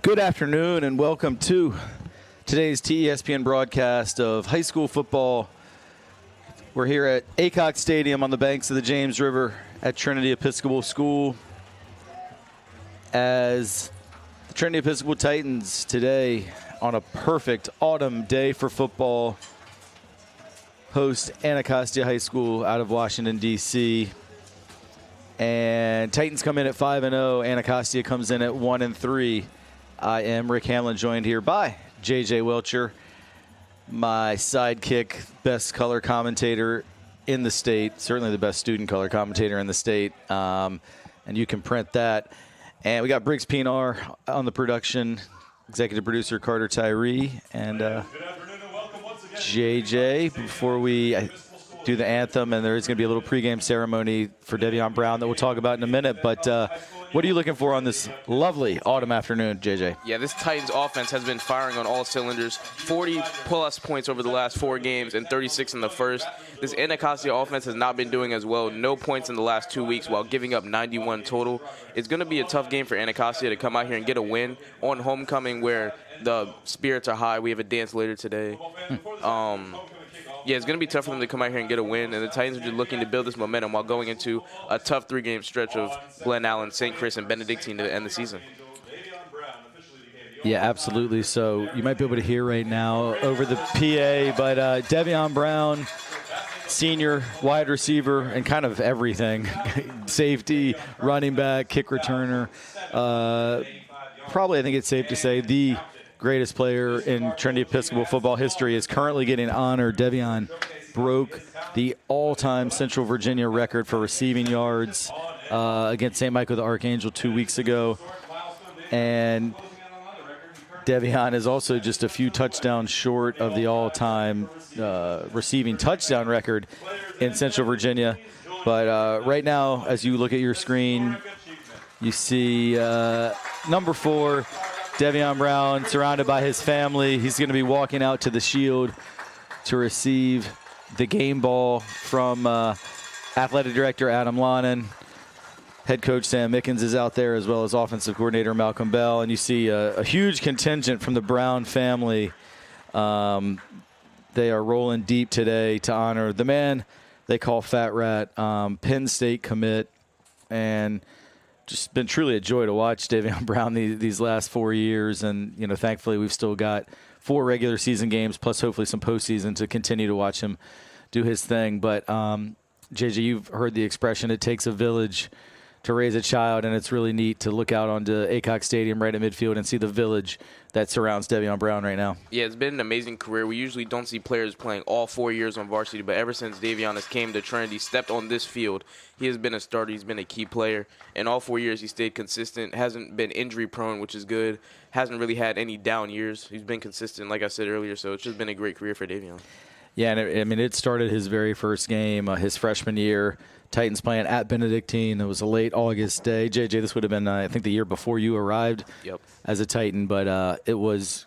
Good afternoon and welcome to today's TESPN broadcast of high school football. We're here at Anacostia Stadium on the banks of the James River at Trinity Episcopal School as the Trinity Episcopal Titans today on a perfect autumn day for football host Anacostia High School out of Washington, D.C. And Titans come in at 5-0. Anacostia comes in at 1-3. I am Rick Hamlin, joined here by J.J. Welcher, my sidekick, best color commentator in the state, certainly the best student color commentator in the state, and you can print that. And we got Briggs Pinar on the production, executive producer Carter Tyree, and J.J. Before we do the anthem, and there is going to be a little pregame ceremony for Devion Brown that we'll talk about in a minute, but what are you looking for on this lovely autumn afternoon, JJ? Yeah, this Titans offense has been firing on all cylinders. 40-plus points over the last 4 games and 36 in the first. This Anacostia offense has not been doing as well. No points in the last 2 weeks while giving up 91 total. It's going to be a tough game for Anacostia to come out here and get a win on homecoming where the spirits are high. We have a dance later today. Yeah, it's going to be tough for them to come out here and get a win, and the Titans are just looking to build this momentum while going into a tough 3-game stretch of Glen Allen, St. Chris, and Benedictine to end the season. Yeah, absolutely. So you might be able to hear right now over the PA, but Devion Brown, senior wide receiver and kind of everything, safety, running back, kick returner. Probably, I think it's safe to say, the greatest player in Trinity Episcopal football history is currently getting honored. Devion broke the all-time Central Virginia record for receiving yards against St. Michael the Archangel 2 weeks ago. And Devion is also just a few touchdowns short of the all-time receiving touchdown record in Central Virginia. But right now, as you look at your screen, you see number 4, Devion Brown, surrounded by his family. He's going to be walking out to the shield to receive the game ball from athletic director Adam Lonan. Head coach Sam Mickens is out there, as well as offensive coordinator Malcolm Bell. And you see a huge contingent from the Brown family. They are rolling deep today to honor the man they call Fat Rat, Penn State commit, and just been truly a joy to watch Devion Brown these last 4 years. And, you know, thankfully we've still got 4 regular season games, plus hopefully some postseason to continue to watch him do his thing. But, JJ, you've heard the expression, it takes a village to raise a child, and it's really neat to look out onto Anacostia Stadium right at midfield and see the village that surrounds Devion Brown right now. Yeah, it's been an amazing career. We usually don't see players playing all 4 years on varsity, but ever since Devion has came to Trinity, stepped on this field, he has been a starter. He's been a key player. In all 4 years, he stayed consistent, hasn't been injury-prone, which is good, hasn't really had any down years. He's been consistent, like I said earlier, so it's just been a great career for Devion. Yeah, and it started his very first game, his freshman year. Titans playing at Benedictine. It was a late August day. JJ, this would have been, I think, the year before you arrived as a Titan. But it was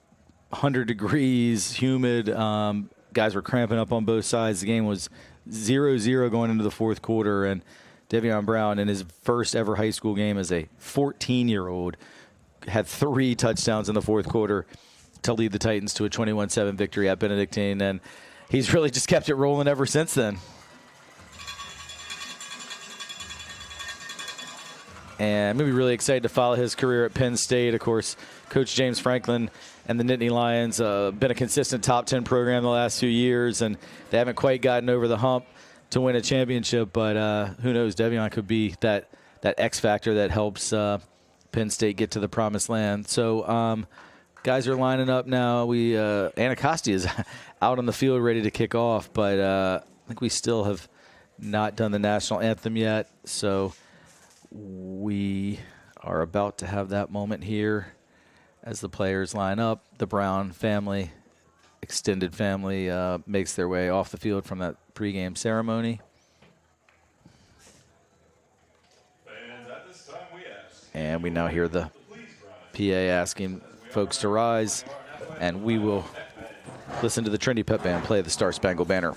100 degrees, humid. Guys were cramping up on both sides. The game was 0-0 going into the fourth quarter. And Devion Brown, in his first ever high school game as a 14-year-old, had 3 touchdowns in the fourth quarter to lead the Titans to a 21-7 victory at Benedictine. And he's really just kept it rolling ever since then. And I'm going to be really excited to follow his career at Penn State. Of course, Coach James Franklin and the Nittany Lions been a consistent top 10 program the last few years, and they haven't quite gotten over the hump to win a championship. But who knows? Devion could be that X factor that helps Penn State get to the promised land. So guys are lining up now. Anacostia is out on the field ready to kick off, but I think we still have not done the national anthem yet. So we are about to have that moment here as the players line up. The Brown family, extended family, makes their way off the field from that pregame ceremony. And we now hear the PA asking folks to rise, and we will listen to the Trinity Pep Band play the Star Spangled Banner.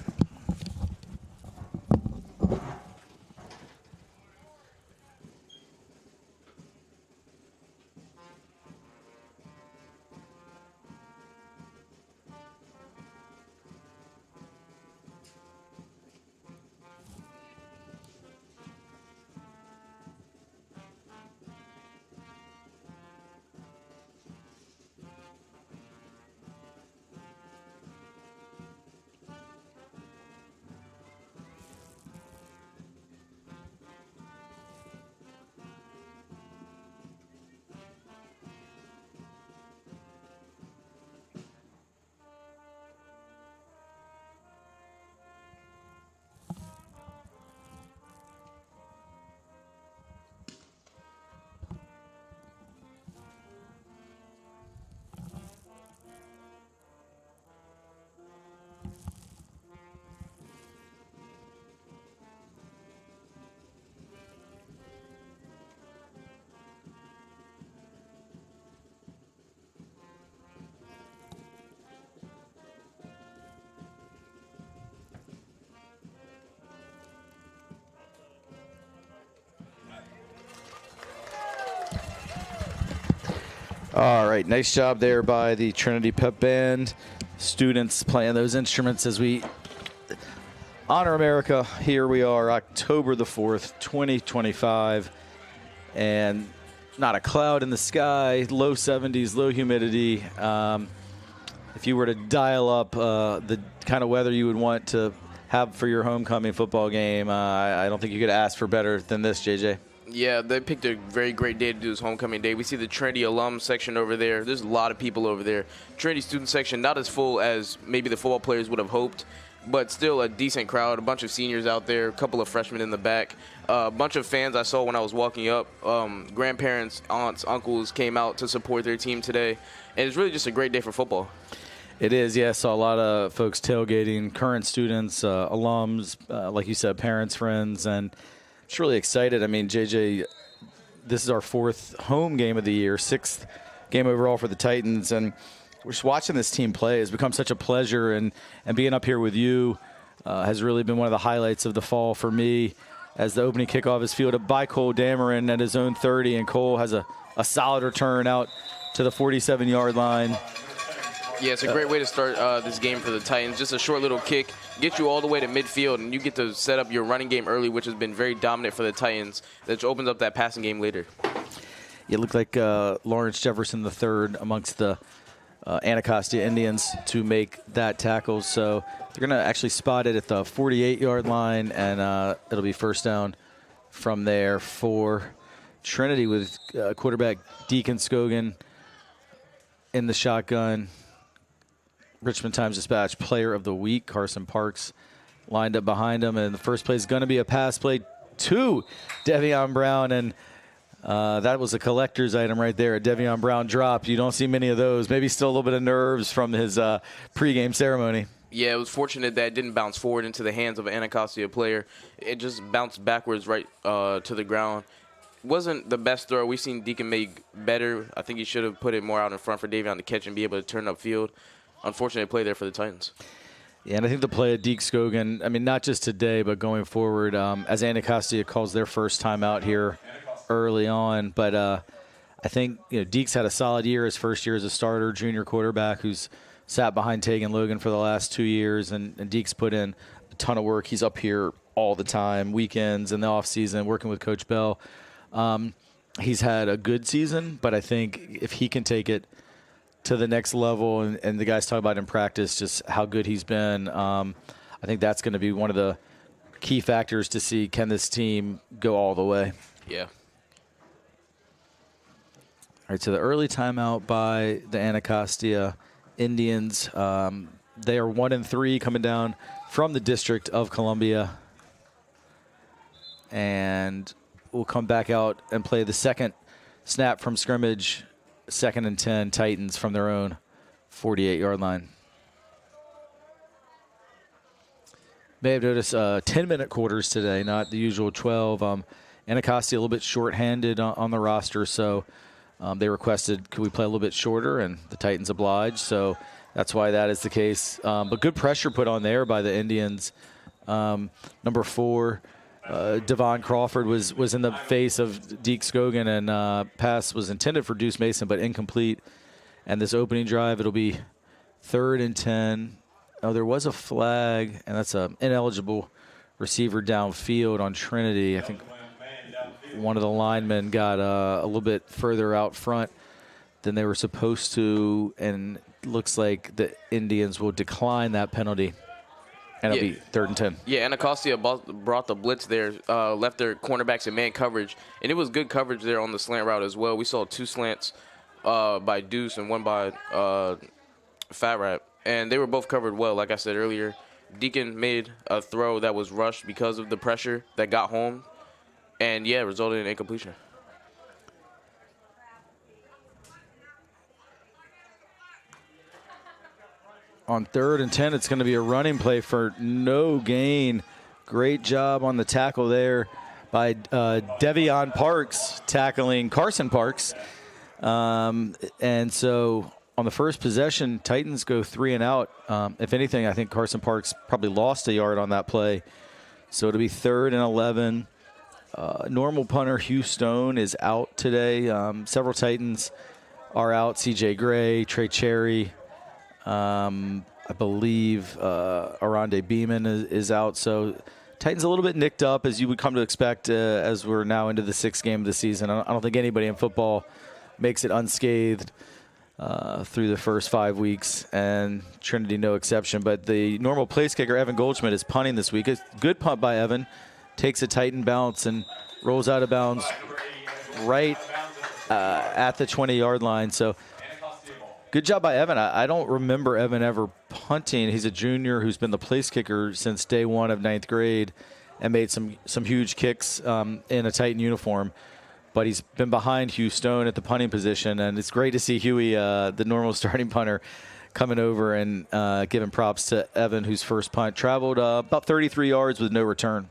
All right, nice job there by the Trinity Pep Band. Students playing those instruments as we honor America. Here we are, October the 4th, 2025, and not a cloud in the sky, low 70s, low humidity. If you were to dial up the kind of weather you would want to have for your homecoming football game, I don't think you could ask for better than this, JJ. Yeah, they picked a very great day to do this homecoming day. We see the Trinity alum section over there. There's a lot of people over there. Trinity student section, not as full as maybe the football players would have hoped, but still a decent crowd. A bunch of seniors out there, a couple of freshmen in the back. A bunch of fans I saw when I was walking up. Grandparents, aunts, uncles came out to support their team today. And it's really just a great day for football. It is, yeah. I saw a lot of folks tailgating, current students, alums, like you said, parents, friends, and just really excited. I mean, JJ, this is our 4th home game of the year, 6th game overall for the Titans, and we're just watching this team play has become such a pleasure, and being up here with you has really been one of the highlights of the fall for me, as the opening kickoff is fielded by Cole Dameron at his own 30, and Cole has a solid return out to the 47-yard line. Yeah, it's a great way to start this game for the Titans. Just a short little kick, get you all the way to midfield, and you get to set up your running game early, which has been very dominant for the Titans, that opens up that passing game later. It looked like Lawrence Jefferson III amongst the Anacostia Indians to make that tackle. So they're going to actually spot it at the 48-yard line, and it'll be first down from there for Trinity with quarterback Deacon Scogan in the shotgun. Richmond Times-Dispatch Player of the Week, Carson Parks, lined up behind him. And the first play is going to be a pass play to Devion Brown. And that was a collector's item right there, a Devion Brown drop. You don't see many of those. Maybe still a little bit of nerves from his pregame ceremony. Yeah, it was fortunate that it didn't bounce forward into the hands of an Anacostia player. It just bounced backwards right to the ground. Wasn't the best throw. We've seen Deacon make better. I think he should have put it more out in front for Davion to catch and be able to turn upfield. Unfortunate play there for the Titans. Yeah, and I think the play of Deke Scogan, I mean, not just today, but going forward, as Anacostia calls their first time out here early on. But I think, Deke's had a solid year, his first year as a starter, junior quarterback who's sat behind Tegan Logan for the last 2 years, and Deke's put in a ton of work. He's up here all the time, weekends in the offseason, working with Coach Bell. He's had a good season, but I think if he can take it to the next level, and the guys talk about in practice just how good he's been, I think that's going to be one of the key factors to see, can this team go all the way? Yeah. All right, so the early timeout by the Anacostia Indians. They are 1-3 coming down from the District of Columbia. And we'll come back out and play the second snap from scrimmage, 2nd and 10, Titans from their own 48-yard line. May have noticed 10-minute quarters today, not the usual 12. Anacostia a little bit short-handed on the roster, so they requested, could we play a little bit shorter, and the Titans obliged, so that's why that is the case. But good pressure put on there by the Indians. Number 4, Devon Crawford was in the face of Deke Scogan, and pass was intended for Deuce Mason, but incomplete. And this opening drive, it'll be 3rd and 10. Oh, there was a flag, and that's an ineligible receiver downfield on Trinity. I think one of the linemen got a little bit further out front than they were supposed to, and looks like the Indians will decline that penalty. And it'll be 3rd and 10. Yeah, Anacostia brought the blitz there, left their cornerbacks in man coverage, and it was good coverage there on the slant route as well. We saw 2 slants by Deuce and 1 by Fat Rat, and they were both covered well. Like I said earlier, Deacon made a throw that was rushed because of the pressure that got home, and, yeah, resulted in incompletion. On 3rd and 10, it's going to be a running play for no gain. Great job on the tackle there by Devion Parks, tackling Carson Parks. And so on the first possession, Titans go 3 and out. If anything, I think Carson Parks probably lost a yard on that play. So it'll be 3rd and 11. Normal punter Hugh Stone is out today. Several Titans are out. C.J. Gray, Trey Cherry, I believe Arande Beeman is out. So Titans a little bit nicked up, as you would come to expect as we're now into the 6th game of the season. I don't think anybody in football makes it unscathed through the first 5 weeks, and Trinity no exception. But the normal place kicker, Evan Goldschmidt, is punting this week. A good punt by Evan. Takes a Titan bounce and rolls out of bounds right at the 20-yard line. So good job by Evan. I don't remember Evan ever punting. He's a junior who's been the place kicker since day one of 9th grade and made some huge kicks in a Titan uniform. But he's been behind Hugh Stone at the punting position, and it's great to see Huey, the normal starting punter, coming over and giving props to Evan, whose first punt traveled about 33 yards with no return.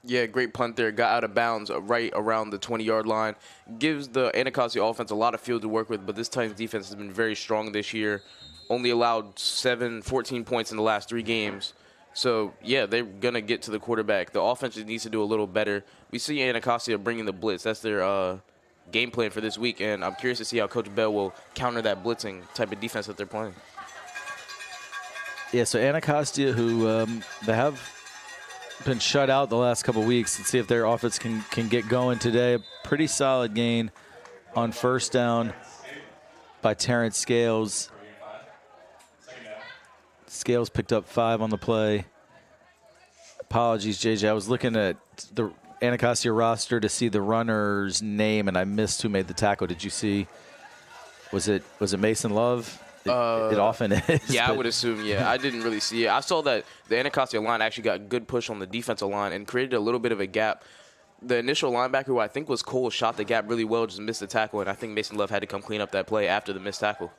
Yeah, great punt there. Got out of bounds right around the 20-yard line. Gives the Anacostia offense a lot of field to work with, but this Titans defense has been very strong this year. Only allowed 14 points in the last 3 games. So, yeah, they're going to get to the quarterback. The offense just needs to do a little better. We see Anacostia bringing the blitz. That's their game plan for this week, and I'm curious to see how Coach Bell will counter that blitzing type of defense that they're playing. Yeah, so Anacostia, who they have been shut out the last couple weeks. Let's see if their offense can get going today. A pretty solid gain on first down by Terrence Scales. Scales picked up 5 on the play. Apologies, JJ. I was looking at the Anacostia roster to see the runner's name, and I missed who made the tackle. Did you see? Was it Mason Love? It often is. Yeah, I would assume, yeah. I didn't really see it. I saw that the Anacostia line actually got good push on the defensive line and created a little bit of a gap. The initial linebacker, who I think was Cole, shot the gap really well, just missed the tackle, and I think Mason Love had to come clean up that play after the missed tackle.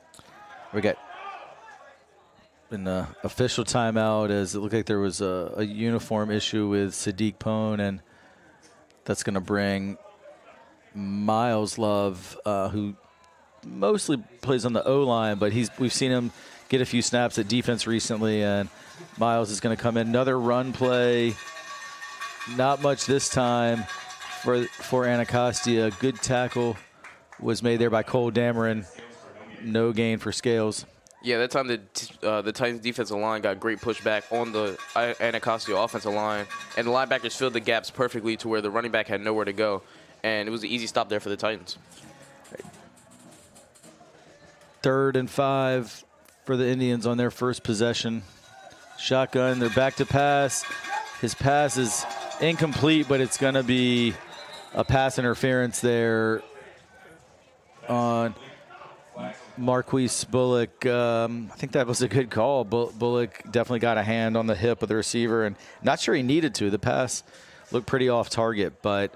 We got an official timeout, as it looked like there was a uniform issue with Sadiq Pone, and that's going to bring Miles Love, who mostly plays on the O-line, but we've seen him get a few snaps at defense recently, and Miles is going to come in. Another run play. Not much this time for Anacostia. Good tackle was made there by Cole Dameron. No gain for Scales. Yeah, that time the Titans defensive line got great pushback on the Anacostia offensive line, and the linebackers filled the gaps perfectly to where the running back had nowhere to go, and it was an easy stop there for the Titans. 3rd and 5 for the Indians on their first possession. Shotgun, they're back to pass. His pass is incomplete, but it's going to be a pass interference there on Marquise Bullock. I think that was a good call. Bullock definitely got a hand on the hip of the receiver, and not sure he needed to. The pass looked pretty off target, but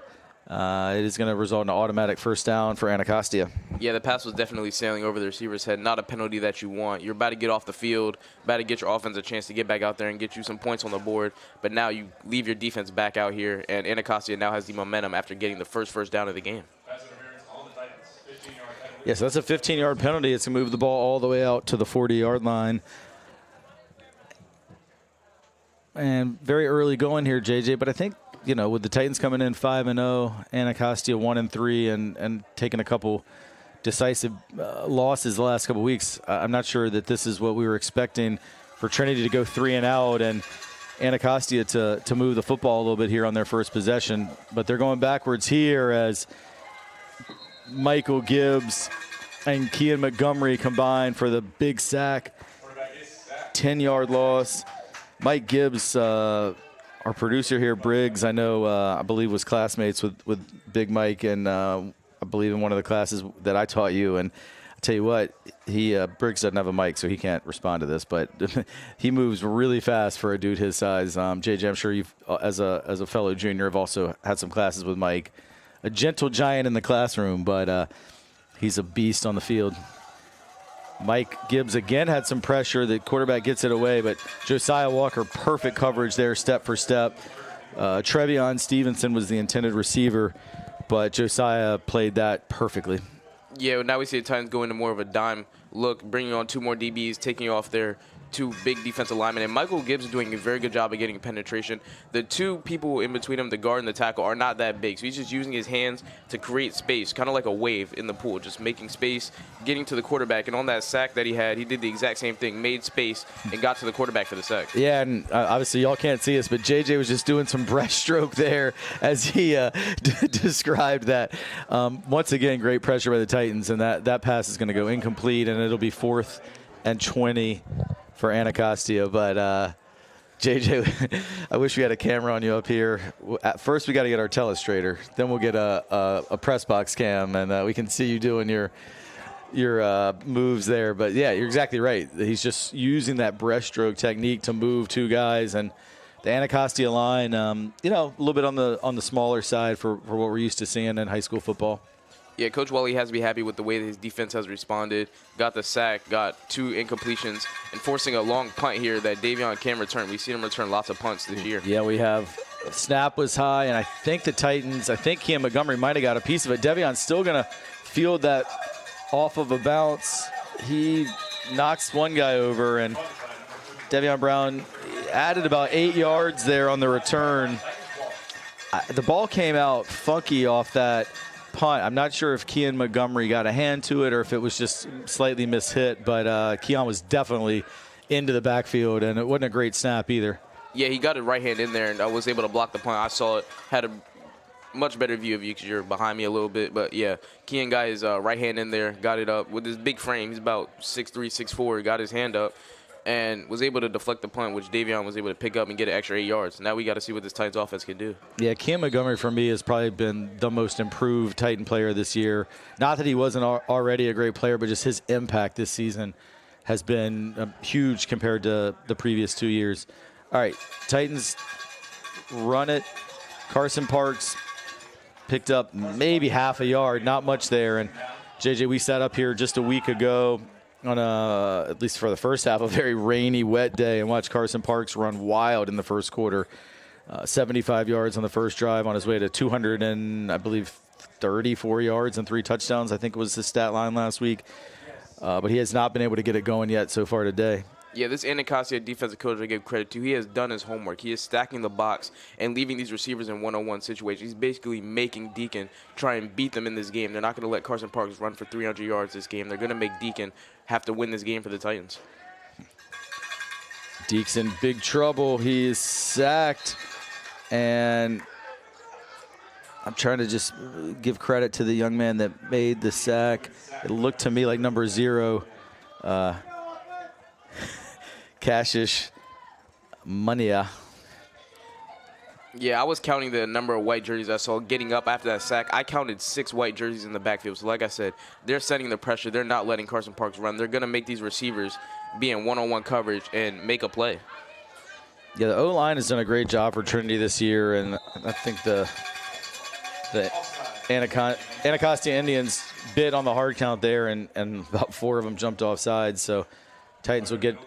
it is going to result in an automatic first down for Anacostia. Yeah, the pass was definitely sailing over the receiver's head. Not a penalty that you want. You're about to get off the field, about to get your offense a chance to get back out there and get you some points on the board. But now you leave your defense back out here, and Anacostia now has the momentum after getting the first down of the game. Yeah, so that's a 15-yard penalty. It's going to move the ball all the way out to the 40-yard line. And very early going here, JJ, but I think, you know, with the Titans coming in 5-0, Anacostia 1-3, and taking a couple decisive losses the last couple weeks, I'm not sure that this is what we were expecting for Trinity to go 3-and-out and Anacostia to move the football a little bit here on their first possession. But they're going backwards here as Michael Gibbs and Kean Montgomery combine for the big sack. 10-yard loss. Mike Gibbs, our producer here, Briggs, I know, I believe was classmates with Big Mike, and I believe in one of the classes that I taught you. And I tell you what, Briggs doesn't have a mic, so he can't respond to this, but he moves really fast for a dude his size. JJ, I'm sure you've, as a fellow junior, have also had some classes with Mike. A gentle giant in the classroom, but he's a beast on the field. Mike Gibbs again had some pressure. The quarterback gets it away, but Josiah Walker, perfect coverage there, step for step. Trevion Stevenson was the intended receiver, but Josiah played that perfectly. Yeah, now we see the Titans go into more of a dime look, bringing on 2 more DBs, taking off their two big defensive linemen. And Michael Gibbs is doing a very good job of getting penetration. The two people in between him, the guard and the tackle, are not that big. So he's just using his hands to create space, kind of like a wave in the pool, just making space, getting to the quarterback. And on that sack that he had, he did the exact same thing, made space, and got to the quarterback for the sack. Yeah, and obviously y'all can't see us, but JJ was just doing some breaststroke there as he described that. Once again, great pressure by the Titans, and that pass is going to go incomplete, and it'll be 4th and 20 for Anacostia. But JJ, I wish we had a camera on you up here. At first, we got to get our telestrator. Then we'll get a press box cam, and we can see you doing your moves there. But yeah, you're exactly right. He's just using that breaststroke technique to move two guys, and the Anacostia line, a little bit on the smaller side for what we're used to seeing in high school football. Yeah, Coach Wally has to be happy with the way that his defense has responded. Got the sack, got 2 incompletions, and forcing a long punt here that Davion can return. We've seen him return lots of punts this year. Yeah, we have. Snap was high, and I think the Titans, Kean Montgomery might have got a piece of it. Devion's still going to field that off of a bounce. He knocks one guy over, and Devion Brown added about 8 yards there on the return. The ball came out funky off that punt. I'm not sure if Kean Montgomery got a hand to it or if it was just slightly mishit, but Keon was definitely into the backfield, and it wasn't a great snap either. Yeah, he got it right hand in there, and I was able to block the punt. I saw it, had a much better view of you because you're behind me a little bit. But, yeah, Kean got his right hand in there, got it up with his big frame. He's about 6'3", 6'4". He got his hand up and was able to deflect the punt, which Davion was able to pick up and get an extra 8 yards. Now we got to see what this Titans offense can do. Yeah, Kean Montgomery for me has probably been the most improved Titan player this year. Not that he wasn't already a great player, but just his impact this season has been huge compared to the previous 2 years. All right, Titans run it. Carson Parks picked up maybe half a yard, not much there. And, JJ, we sat up here just a week ago on at least for the first half, a very rainy, wet day, and watched Carson Parks run wild in the first quarter. 75 yards on the first drive on his way to 200 and, I believe, 34 yards and 3 touchdowns, I think was his stat line last week. But he has not been able to get it going yet so far today. Yeah, this Anacostia defensive coach I give credit to. He has done his homework. He is stacking the box and leaving these receivers in one-on-one situations. He's basically making Deacon try and beat them in this game. They're not going to let Carson Parks run for 300 yards this game. They're going to make Deacon have to win this game for the Titans. Deke's in big trouble. He is sacked, and I'm trying to just give credit to the young man that made the sack. It looked to me like number 0. Cassius Mania. Yeah, I was counting the number of white jerseys I saw getting up after that sack. I counted 6 white jerseys in the backfield. So like I said, they're setting the pressure. They're not letting Carson Parks run. They're going to make these receivers be in one-on-one coverage and make a play. Yeah, the O-line has done a great job for Trinity this year, and I think the Anacostia Indians bit on the hard count there, and about 4 of them jumped offside. So Titans will get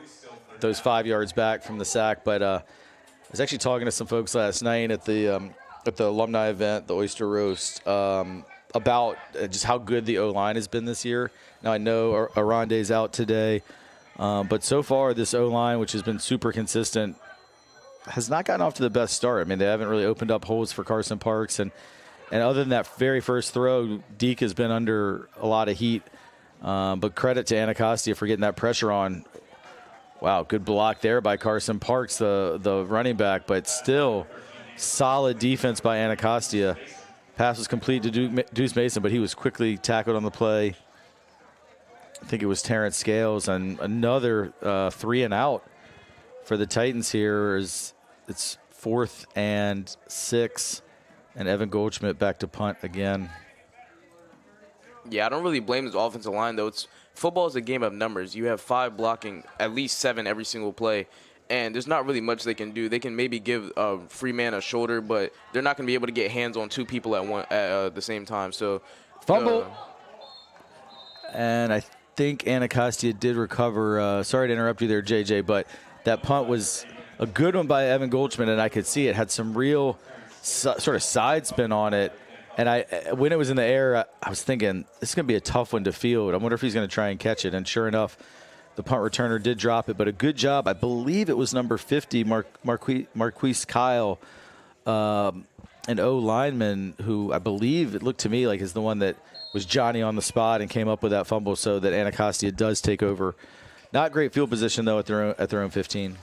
those 5 yards back from the sack. But I was actually talking to some folks last night at the alumni event, the Oyster Roast, about just how good the O-line has been this year. Now I know Arande's out today, but so far this O-line, which has been super consistent, has not gotten off to the best start. I mean, they haven't really opened up holes for Carson Parks, and other than that very first throw, Deke has been under a lot of heat. But credit to Anacostia for getting that pressure on. Wow, good block there by Carson Parks, the running back, but still solid defense by Anacostia. Pass was complete to Deuce Mason, but he was quickly tackled on the play. I think it was Terrence Scales, and another 3 and out for the Titans here. It's 4th and 6, and Evan Goldschmidt back to punt again. Yeah, I don't really blame his offensive line, though. Football is a game of numbers. You have 5 blocking, at least 7 every single play, and there's not really much they can do. They can maybe give a free man a shoulder, but they're not going to be able to get hands on 2 people at the same time. So fumble. And I think Anacostia did recover. Sorry to interrupt you there, JJ, but that punt was a good one by Evan Goldschmidt, and I could see it had some real sort of side spin on it. And when it was in the air, I was thinking, this is going to be a tough one to field. I wonder if he's going to try and catch it. And sure enough, The punt returner did drop it, but a good job. I believe it was number 50, Marquise Kyle, an O lineman who I believe it looked to me like is the one that was Johnny on the spot and came up with that fumble, so that Anacostia does take over. Not great field position though at their own 15.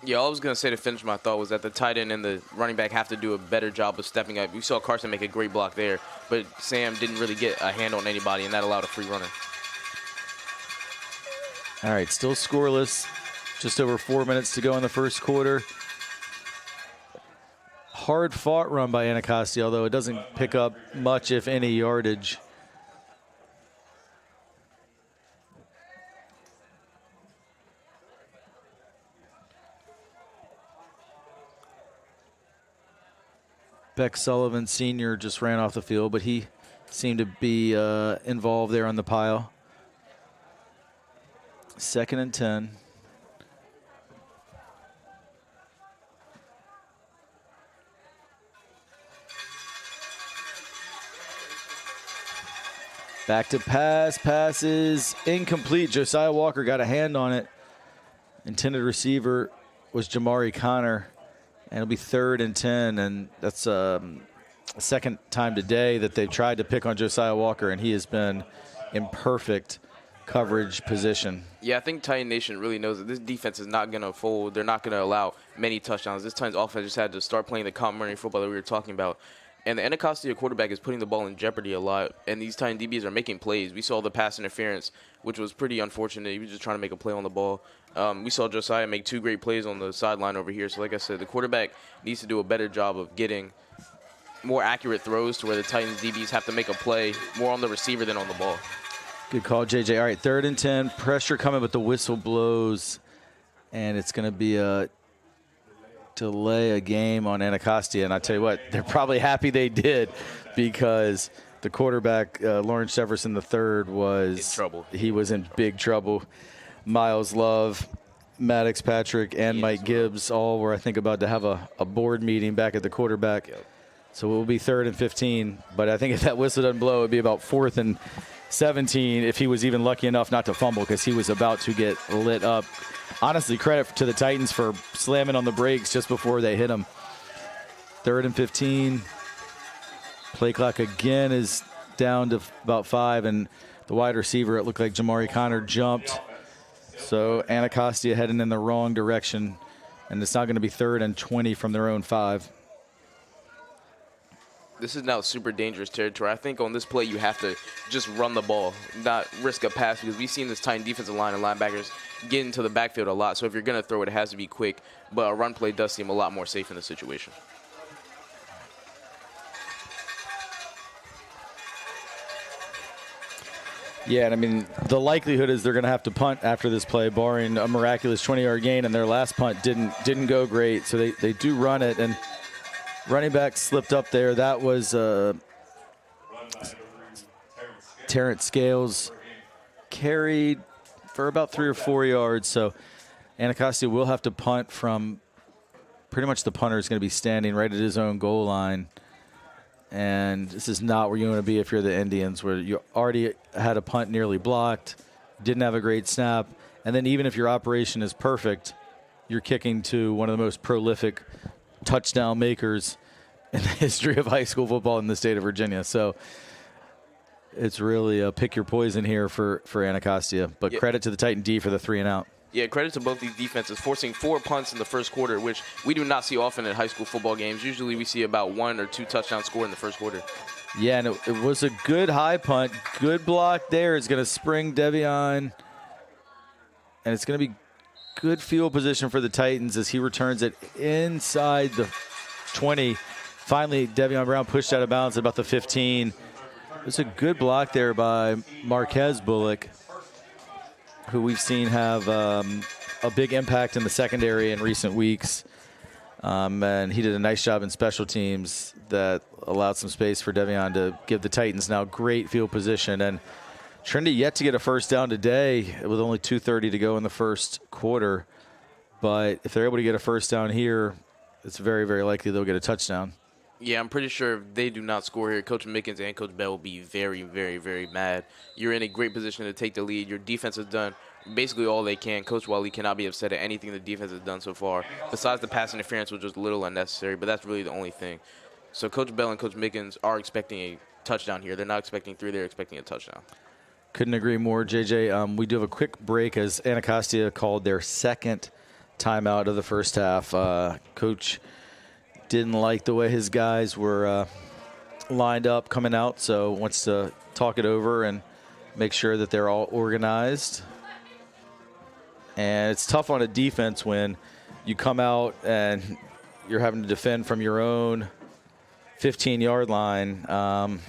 Yeah, all I was going to say to finish my thought was that the tight end and the running back have to do a better job of stepping up. We saw Carson make a great block there, but Sam didn't really get a hand on anybody, and that allowed a free runner. All right, still scoreless. Just over 4 minutes to go in the first quarter. Hard-fought run by Anacostia, although it doesn't pick up much, if any, yardage. Beck Sullivan Sr. just ran off the field, but he seemed to be involved there on the pile. 2nd and 10. Back to pass. Pass is incomplete. Josiah Walker got a hand on it. Intended receiver was Jamari Connor. And it'll be 3rd and 10. And that's a second time today that they've tried to pick on Josiah Walker, and he has been in perfect coverage position. Yeah, I think Titan Nation really knows that this defense is not going to fold. They're not going to allow many touchdowns. This Titans offense just had to start playing the complementary football that we were talking about. And the Anacostia quarterback is putting the ball in jeopardy a lot, and these Titan DBs are making plays. We saw the pass interference, which was pretty unfortunate. He was just trying to make a play on the ball. We saw Josiah make 2 great plays on the sideline over here. So like I said, the quarterback needs to do a better job of getting more accurate throws to where the Titans DBs have to make a play more on the receiver than on the ball. Good call, JJ. All right, 3rd and 10. Pressure coming, but the whistle blows, and it's going to be a delay a game on Anacostia. And I tell you what, they're probably happy they did, because the quarterback, Lawrence Jefferson III, was in trouble. He was in big trouble. Miles Love, Maddox Patrick, and Mike Gibbs all were, I think, about to have a board meeting back at the quarterback. Yep. So it will be 3rd and 15. But I think if that whistle doesn't blow, it would be about 4th and 17 if he was even lucky enough not to fumble, because he was about to get lit up. Honestly, credit to the Titans for slamming on the brakes just before they hit him. 3rd and 15. Play clock again is down to about 5, and the wide receiver, it looked like Jamari Connor jumped. So Anacostia heading in the wrong direction, and it's not going to be 3rd and 20 from their own 5. This is now super dangerous territory. I think on this play you have to just run the ball, not risk a pass, because we've seen this Titan defensive line and linebackers get into the backfield a lot. So if you're going to throw it, it has to be quick. But a run play does seem a lot more safe in this situation. Yeah, and I mean, the likelihood is they're going to have to punt after this play, barring a miraculous 20-yard gain, and their last punt didn't go great. So they do run it, and running back slipped up there. That was Terrence Scales, carried for about 3 or 4 yards. So Anacostia will have to punt from pretty much the punter is going to be standing right at his own goal line. And this is not where you want to be if you're the Indians, where you already had a punt nearly blocked, didn't have a great snap, and then even if your operation is perfect, you're kicking to one of the most prolific touchdown makers in the history of high school football in the state of Virginia. So it's really a pick your poison here for Anacostia. But credit to the Titan D for the 3 and out. Yeah, credit to both these defenses, forcing 4 punts in the first quarter, which we do not see often in high school football games. Usually we see about 1 or 2 touchdowns scored in the first quarter. Yeah, and it was a good high punt. Good block there. It's going to spring Devion. And it's going to be good field position for the Titans as he returns it inside the 20. Finally, Devion Brown pushed out of bounds at about the 15. It was a good block there by Marquez Bullock, who we've seen have a big impact in the secondary in recent weeks. And he did a nice job in special teams that allowed some space for Devion to give the Titans now great field position. And Trinity yet to get a first down today with only 2:30 to go in the first quarter. But if they're able to get a first down here, it's very, very likely they'll get a touchdown. Yeah, I'm pretty sure if they do not score here, Coach Mickens and Coach Bell will be very, very, very mad. You're in a great position to take the lead. Your defense has done basically all they can. Coach Wally cannot be upset at anything the defense has done so far, besides the pass interference, which was a little unnecessary, but that's really the only thing. So Coach Bell and Coach Mickens are expecting a touchdown here. They're not expecting 3, they're expecting a touchdown. Couldn't agree more, JJ. We do have a quick break as Anacostia called their second timeout of the first half. Coach didn't like the way his guys were lined up coming out, so wants to talk it over and make sure that they're all organized. And it's tough on a defense when you come out and you're having to defend from your own 15-yard line.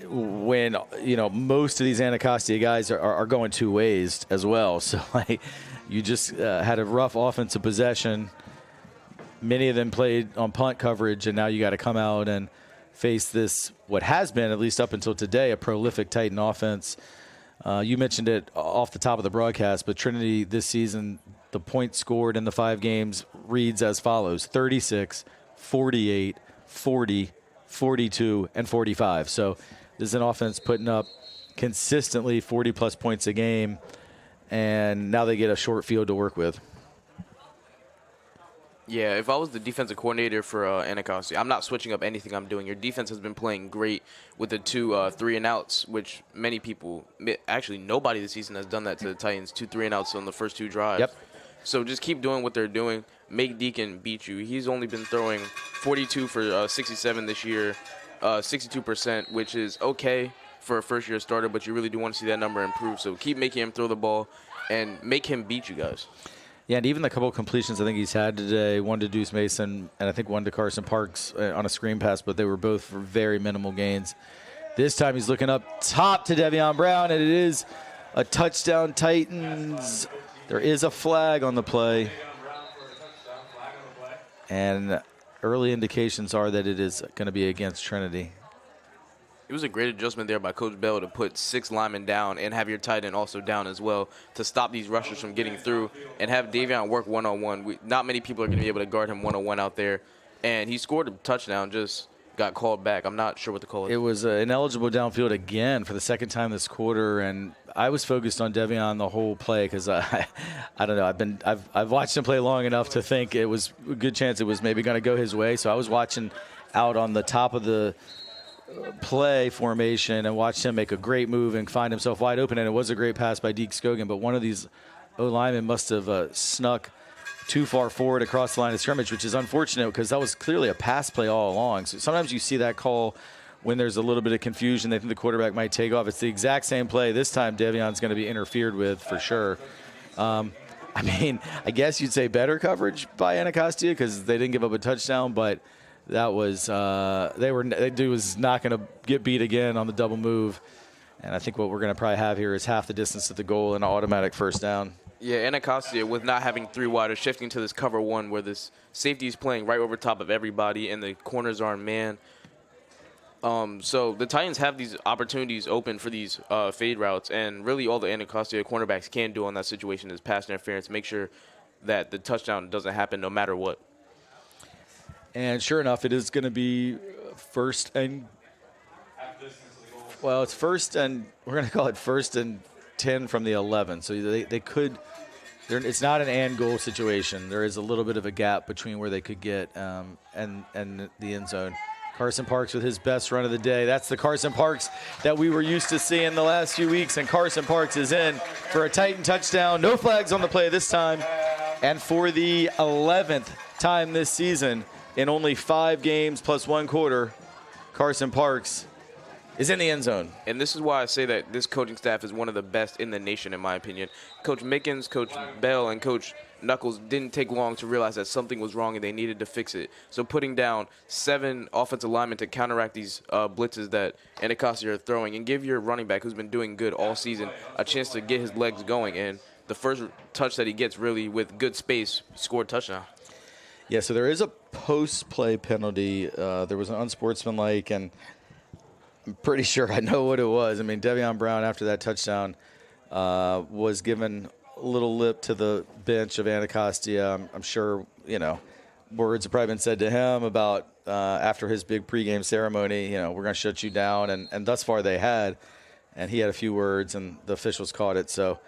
When, you know, most of these Anacostia guys are going 2 ways as well. So, like, you just had a rough offensive possession. Many of them played on punt coverage, and now you got to come out and face this, what has been, at least up until today, a prolific Titan offense. You mentioned it off the top of the broadcast, but Trinity this season, the points scored in the 5 games reads as follows: 36, 48, 40, 42, and 45. So this is an offense putting up consistently 40-plus points a game, and now they get a short field to work with. Yeah, if I was the defensive coordinator for Anacostia, I'm not switching up anything I'm doing. Your defense has been playing great with the 2 3-and-outs, which many people, actually nobody this season has done that to the Titans, 2 3-and-outs on the first 2 drives. Yep. So just keep doing what they're doing. Make Deacon beat you. He's only been throwing 42 for 67 this year, 62%, which is okay for a first-year starter, but you really do want to see that number improve. So keep making him throw the ball and make him beat you guys. Yeah, and even the couple of completions I think he's had today, one to Deuce Mason and I think one to Carson Parks on a screen pass, but they were both for very minimal gains. This time he's looking up top to Devion Brown, and it is a touchdown Titans. There is a flag on the play, and early indications are that it is going to be against Trinity. It was a great adjustment there by Coach Bell to put 6 linemen down and have your tight end also down as well to stop these rushers from getting through and have Davion work one-on-one. Not many people are going to be able to guard him one-on-one out there. And he scored a touchdown, just got called back. I'm not sure what the call is. It was ineligible downfield again for the second time this quarter, and I was focused on Devion the whole play because I don't know. I've watched him play long enough to think it was a good chance it was maybe going to go his way. So I was watching out on the top of the play formation and watched him make a great move and find himself wide open, and it was a great pass by Deke Scogan, but one of these O-linemen must have snuck too far forward across the line of scrimmage, which is unfortunate because that was clearly a pass play all along. So sometimes you see that call when there's a little bit of confusion. They think the quarterback might take off. It's the exact same play. This time Devion's going to be interfered with for sure. I mean, I guess you'd say better coverage by Anacostia because they didn't give up a touchdown, but that was that dude was not going to get beat again on the double move. And I think what we're going to probably have here is half the distance to the goal and an automatic first down. Yeah, Anacostia, with not having 3 wide, are shifting to this cover 1 where this safety is playing right over top of everybody and the corners are in man. So the Titans have these opportunities open for these fade routes, and really all the Anacostia cornerbacks can do on that situation is pass interference, make sure that the touchdown doesn't happen no matter what. And sure enough, it is going to be first and – well, it's first and – we're going to call it first and 10 from the 11. So they could – it's not an and goal situation. There is a little bit of a gap between where they could get and the end zone. Carson Parks with his best run of the day. That's the Carson Parks that we were used to seeing the last few weeks, and Carson Parks is in for a Titan touchdown. No flags on the play this time. And for the 11th time this season, in only 5 games plus 1 quarter, Carson Parks is in the end zone. And this is why I say that this coaching staff is one of the best in the nation, in my opinion. Coach Mickens, Coach Bell, and Coach Knuckles didn't take long to realize that something was wrong and they needed to fix it. So putting down 7 offensive linemen to counteract these blitzes that Anacostia are throwing and give your running back, who's been doing good all season, a chance to get his legs going. And the first touch that he gets, really with good space, scored touchdown. Yeah, so there is a post-play penalty. There was an unsportsmanlike, and I'm pretty sure I know what it was. I mean, Devion Brown, after that touchdown, was given a little lip to the bench of Anacostia. I'm sure, words have probably been said to him about after his big pregame ceremony, we're going to shut you down. And thus far they had. and he had a few words, and the officials caught it. So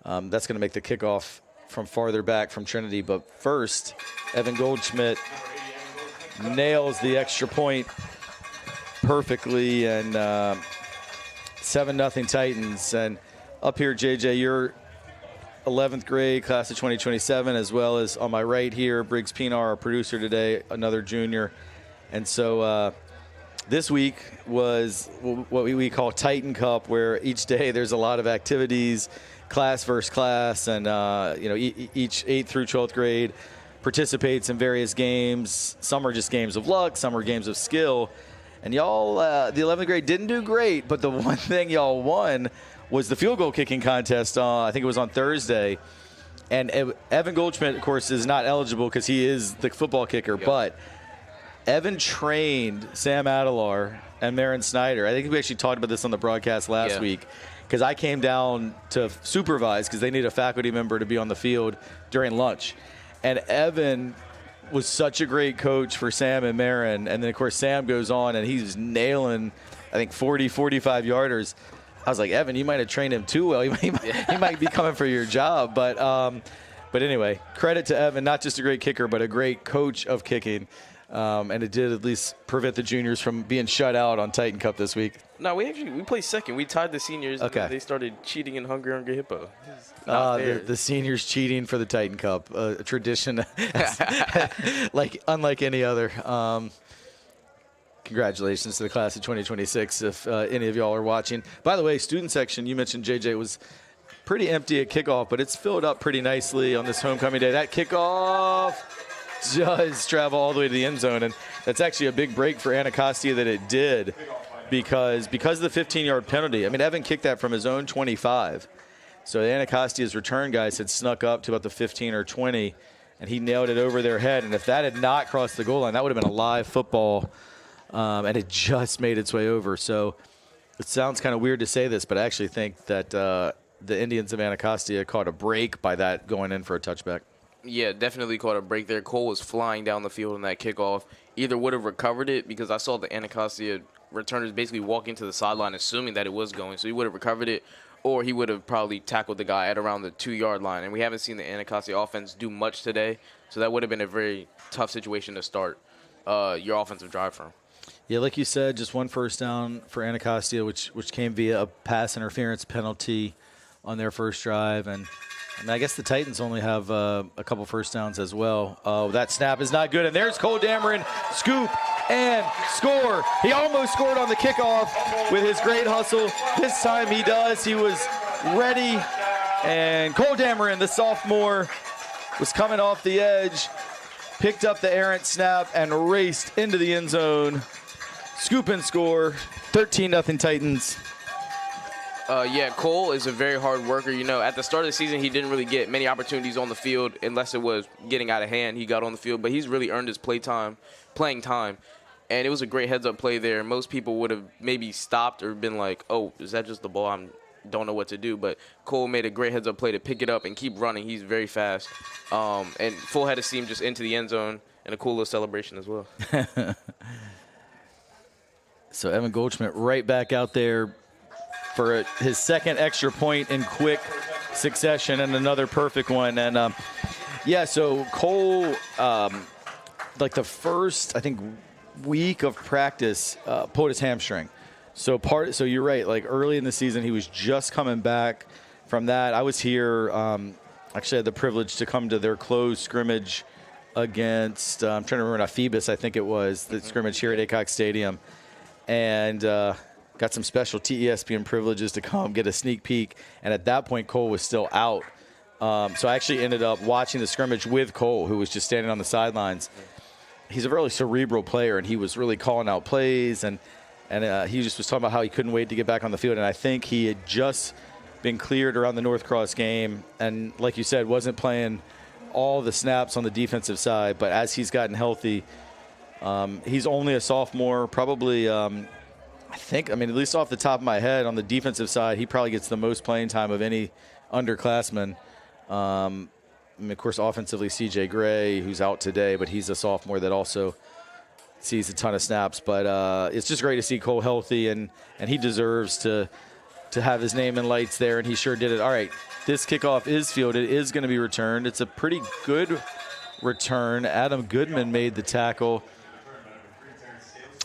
that's going to make the kickoff from farther back from Trinity. But first, Evan Goldschmidt nails the extra point perfectly, and 7-0 Titans. And up here, JJ, you're 11th grade, class of 2027, as well as on my right here, Briggs Pinar, our producer today, another junior. And so this week was what we call Titan Cup, where each day there's a lot of activities, class versus class, and each 8th through 12th grade participates in various games. Some are just games of luck, some are games of skill. And y'all, the 11th grade didn't do great, but the one thing y'all won was the field goal kicking contest. I think it was on Thursday. And Evan Goldschmidt, of course, is not eligible because he is the football kicker. Yep. But Evan trained Sam Adelar and Marin Snyder. I think we actually talked about this on the broadcast last week, because I came down to supervise because they need a faculty member to be on the field during lunch. And Evan was such a great coach for Sam and Marin. And then, of course, Sam goes on and he's nailing, I think, 40, 45-yarders. I was like, Evan, you might have trained him too well. He might be coming for your job. But anyway, credit to Evan, not just a great kicker, but a great coach of kicking. And it did at least prevent the juniors from being shut out on Titan Cup this week. No, we placed second. We tied the seniors. Okay. And they started cheating in Hungry Hippo. The seniors cheating for the Titan Cup, a tradition unlike any other. Congratulations to the class of 2026 if any of y'all are watching. By the way, student section, you mentioned, JJ, was pretty empty at kickoff, but it's filled up pretty nicely on this homecoming day. That kickoff does travel all the way to the end zone, and that's actually a big break for Anacostia that it did, because of the 15-yard penalty. I mean, Evan kicked that from his own 25. So Anacostia's return guys had snuck up to about the 15 or 20, and he nailed it over their head. And if that had not crossed the goal line, that would have been a live football. And it just made its way over. So it sounds kind of weird to say this, but I actually think that the Indians of Anacostia caught a break by that going in for a touchback. Yeah, definitely caught a break there. Cole was flying down the field in that kickoff. Either would have recovered it, because I saw the Anacostia returners basically walking to the sideline assuming that it was going, so he would have recovered it, or he would have probably tackled the guy at around the 2-yard line. And we haven't seen the Anacostia offense do much today, so that would have been a very tough situation to start your offensive drive from. Yeah, like you said, just one first down for Anacostia, which came via a pass interference penalty on their first drive. And I guess the Titans only have a couple first downs as well. Oh, that snap is not good. And there's Cole Dameron, scoop and score. He almost scored on the kickoff with his great hustle. This time he does. He was ready. And Cole Dameron, the sophomore, was coming off the edge, picked up the errant snap, and raced into the end zone. Scoop and score, 13-0 Titans. Yeah, Cole is a very hard worker. You know, at the start of the season, he didn't really get many opportunities on the field unless it was getting out of hand. He got on the field, but he's really earned his playing time. And it was a great heads-up play there. Most people would have maybe stopped or been like, oh, is that just the ball? I don't know what to do. But Cole made a great heads-up play to pick it up and keep running. He's very fast. And full head of steam just into the end zone, and a cool little celebration as well. So Evan Goldschmidt right back out there for his second extra point in quick succession, and another perfect one. And, so Cole, like the first, I think, week of practice, pulled his hamstring. So you're right, like early in the season, he was just coming back from that. I was here, actually had the privilege to come to their closed scrimmage against, I'm trying to remember, Phoebus, I think it was, the scrimmage here at Aycock Stadium. And got some special TESPN privileges to come get a sneak peek. And at that point, Cole was still out. So I actually ended up watching the scrimmage with Cole, who was just standing on the sidelines. He's a really cerebral player, and he was really calling out plays. And he just was talking about how he couldn't wait to get back on the field. And I think he had just been cleared around the North Cross game. And like you said, wasn't playing all the snaps on the defensive side. But as he's gotten healthy, he's only a sophomore, probably, at least off the top of my head, on the defensive side, he probably gets the most playing time of any underclassman. Of course, offensively, C.J. Gray, who's out today, but he's a sophomore that also sees a ton of snaps. But it's just great to see Cole healthy, and he deserves to to have his name in lights there, and he sure did it. All right, this kickoff is fielded, is going to be returned. It's a pretty good return. Adam Goodman made the tackle.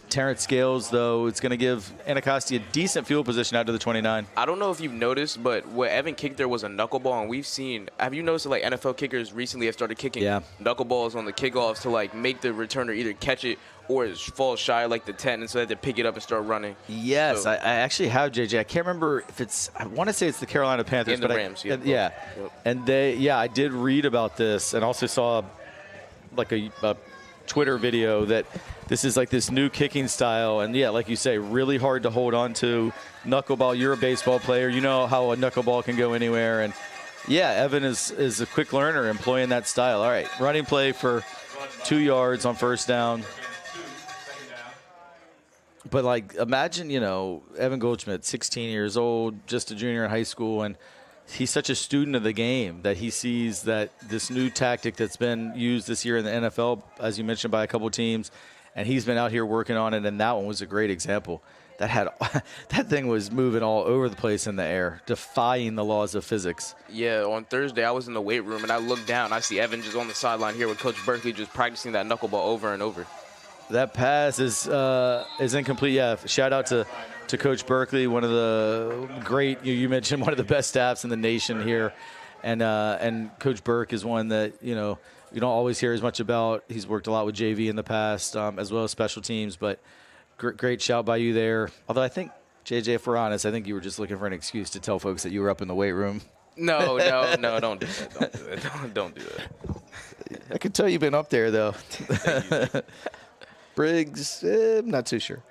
Terrence Scales, though, it's going to give Anacostia a decent field position out to the 29. I don't know if you've noticed, but what Evan kicked there was a knuckleball, and we've seen – have you noticed that, like, NFL kickers recently have started kicking knuckleballs on the kickoffs to, like, make the returner either catch it or it falls shy like the 10, and so they have to pick it up and start running. Yes, so, I actually have, JJ. I can't remember if it's – I want to say it's the Carolina Panthers. And the Rams, yeah. Yep. And I did read about this and also saw, like, a Twitter video that – this is like this new kicking style, and like you say, really hard to hold on to. Knuckleball, you're a baseball player. You know how a knuckleball can go anywhere. And, Evan is a quick learner employing that style. All right, running play for 2 yards on first down. But, like, imagine, Evan Goldschmidt, 16 years old, just a junior in high school, and he's such a student of the game that he sees that this new tactic that's been used this year in the NFL, as you mentioned, by a couple teams, and he's been out here working on it, and that one was a great example. That thing was moving all over the place in the air, defying the laws of physics. Yeah, on Thursday I was in the weight room, and I looked down. I see Evan just on the sideline here with Coach Berkeley just practicing that knuckleball over and over. That pass is incomplete. Yeah, shout out to Coach Berkeley, one of the great, you mentioned one of the best staffs in the nation here. And Coach Burke is one that, you don't always hear as much about. He's worked a lot with JV in the past, as well as special teams. But great shout by you there. Although I think, JJ, if we're honest, I think you were just looking for an excuse to tell folks that you were up in the weight room. No, don't do that. Don't do that. I can tell you've been up there, though. Briggs, I'm not too sure.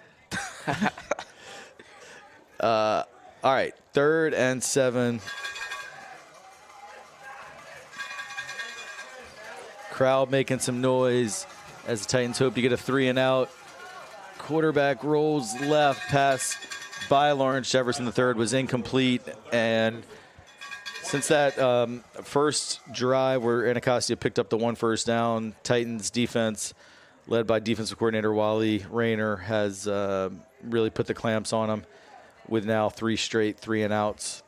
All right, 3rd and 7. Crowd making some noise as the Titans hope to get a 3 and out. Quarterback rolls left, pass by Lawrence Jefferson III was incomplete. And since that first drive where Anacostia picked up the 1 first down, Titans defense, led by defensive coordinator Wally Rayner, has really put the clamps on them with now 3 straight 3 and outs.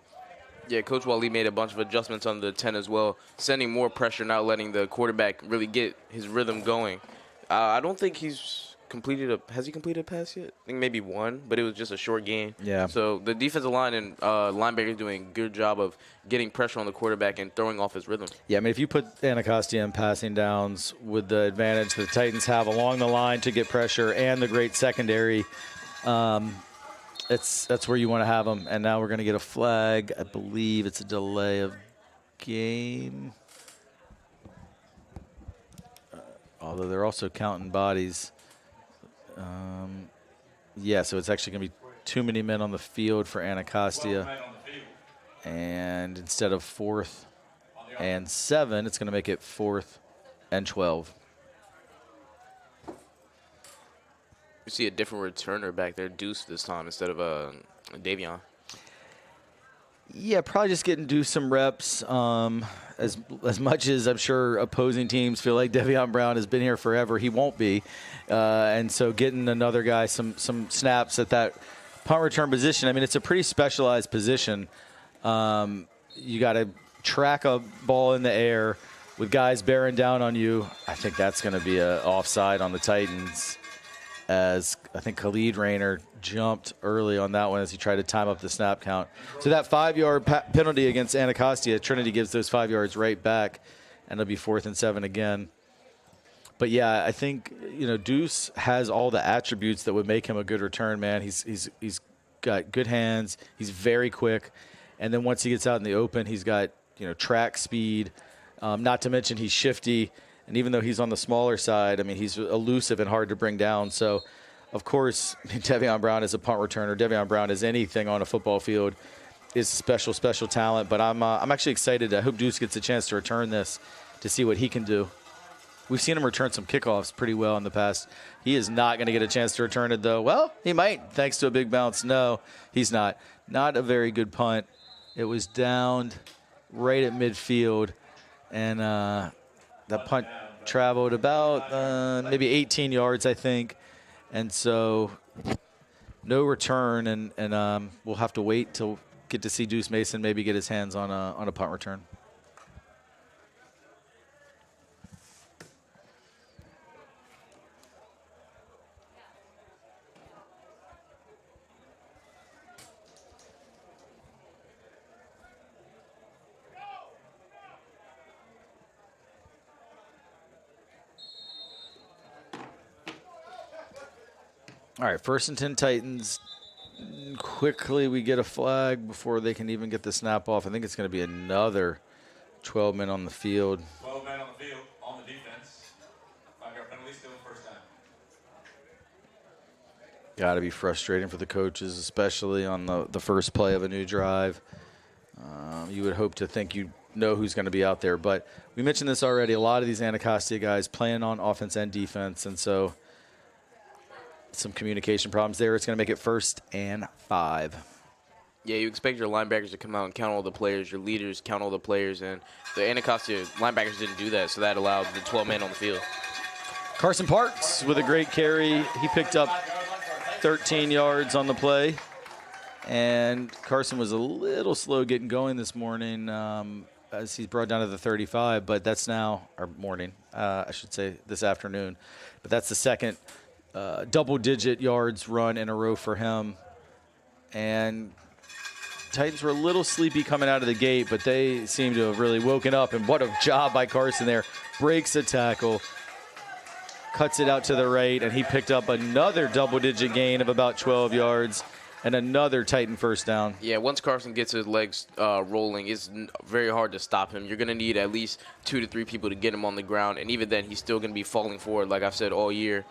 Yeah, Coach Wally made a bunch of adjustments on the 10 as well, sending more pressure, not letting the quarterback really get his rhythm going. I don't think he's has he completed a pass yet? I think maybe 1, but it was just a short gain. Yeah. So the defensive line and linebackers doing a good job of getting pressure on the quarterback and throwing off his rhythm. Yeah, I mean, if you put Anacostia in passing downs with the advantage the Titans have along the line to get pressure and the great secondary, that's where you want to have them. And now we're going to get a flag. I believe it's a delay of game. Although they're also counting bodies. So it's actually going to be too many men on the field for Anacostia. And instead of 4th and 7, it's going to make it 4th and 12. You see a different returner back there, Deuce, this time instead of Davion. Yeah, probably just getting Deuce some reps. As much as I'm sure opposing teams feel like Devion Brown has been here forever, he won't be. And so getting another guy some snaps at that punt return position, I mean, it's a pretty specialized position. You got to track a ball in the air with guys bearing down on you. I think that's going to be an offside on the Titans, as I think Khalid Rayner jumped early on that one as he tried to time up the snap count. So that 5-yard penalty against Anacostia, Trinity gives those 5 yards right back, and it'll be 4th and 7 again. But, yeah, I think, Deuce has all the attributes that would make him a good return man. He's got good hands. He's very quick. And then once he gets out in the open, he's got, track speed. Not to mention he's shifty. And even though he's on the smaller side, I mean, he's elusive and hard to bring down. So, of course, Devion Brown is a punt returner. Devion Brown is anything on a football field is special talent. But I'm actually excited. I hope Deuce gets a chance to return this to see what he can do. We've seen him return some kickoffs pretty well in the past. He is not going to get a chance to return it, though. Well, he might, thanks to a big bounce. No, he's not. Not a very good punt. It was downed right at midfield, and that punt traveled about maybe 18 yards, I think. And so no return, and we'll have to wait till get to see Deuce Mason maybe get his hands on a punt return. All right, 1st and 10 Titans. Quickly we get a flag before they can even get the snap off. I think it's going to be another 12 men on the field. 12 men on the field on the defense. 5-yard penalty, still first down. Got to be frustrating for the coaches, especially on the first play of a new drive. You would hope to think you know who's going to be out there. But we mentioned this already. A lot of these Anacostia guys playing on offense and defense, and so some communication problems there. It's going to make it 1st and 5. Yeah, you expect your linebackers to come out and count all the players, your leaders count all the players, and the Anacostia linebackers didn't do that, so that allowed the 12 men on the field. Carson Parks with a great carry. He picked up 13 yards on the play, and Carson was a little slow getting going this morning as he's brought down to the 35, but that's now, or morning, I should say this afternoon, but that's the second double-digit yards run in a row for him. And Titans were a little sleepy coming out of the gate, but they seem to have really woken up. And what a job by Carson there. Breaks a tackle, cuts it out to the right, and he picked up another double-digit gain of about 12 yards and another Titan first down. Yeah, once Carson gets his legs rolling, it's very hard to stop him. You're going to need at least 2 to 3 people to get him on the ground, and even then he's still going to be falling forward, like I've said all year.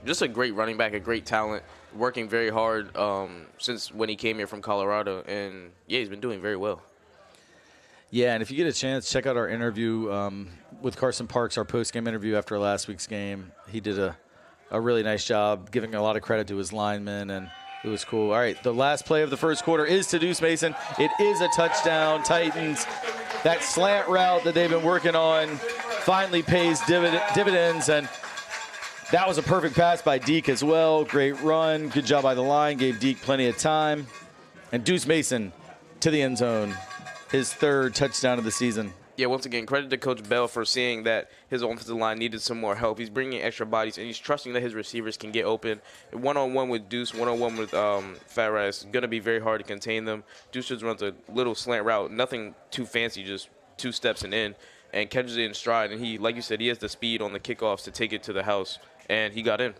Just a great running back, a great talent, working very hard since when he came here from Colorado. And, yeah, he's been doing very well. Yeah, and if you get a chance, check out our interview with Carson Parks, our post-game interview after last week's game. He did a really nice job, giving a lot of credit to his linemen, and it was cool. All right, the last play of the first quarter is to Deuce Mason. It is a touchdown. Titans, that slant route that they've been working on finally pays dividends, and that was a perfect pass by Deke as well. Great run. Good job by the line. Gave Deke plenty of time. And Deuce Mason to the end zone. His 3rd touchdown of the season. Yeah, once again, credit to Coach Bell for seeing that his offensive line needed some more help. He's bringing extra bodies, and he's trusting that his receivers can get open. One-on-one with Deuce, one-on-one with Fat Rat, it's going to be very hard to contain them. Deuce just runs a little slant route, nothing too fancy, just 2 steps and in, and catches it in stride. And he, like you said, he has the speed on the kickoffs to take it to the house. And he got in.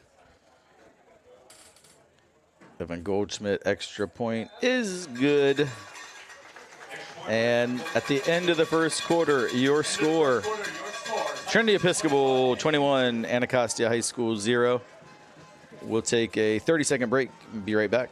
Evan Goldschmidt extra point is good. And at the end of the first quarter, your score, Trinity Episcopal 21, Anacostia High School 0. We'll take a 30-second break and be right back.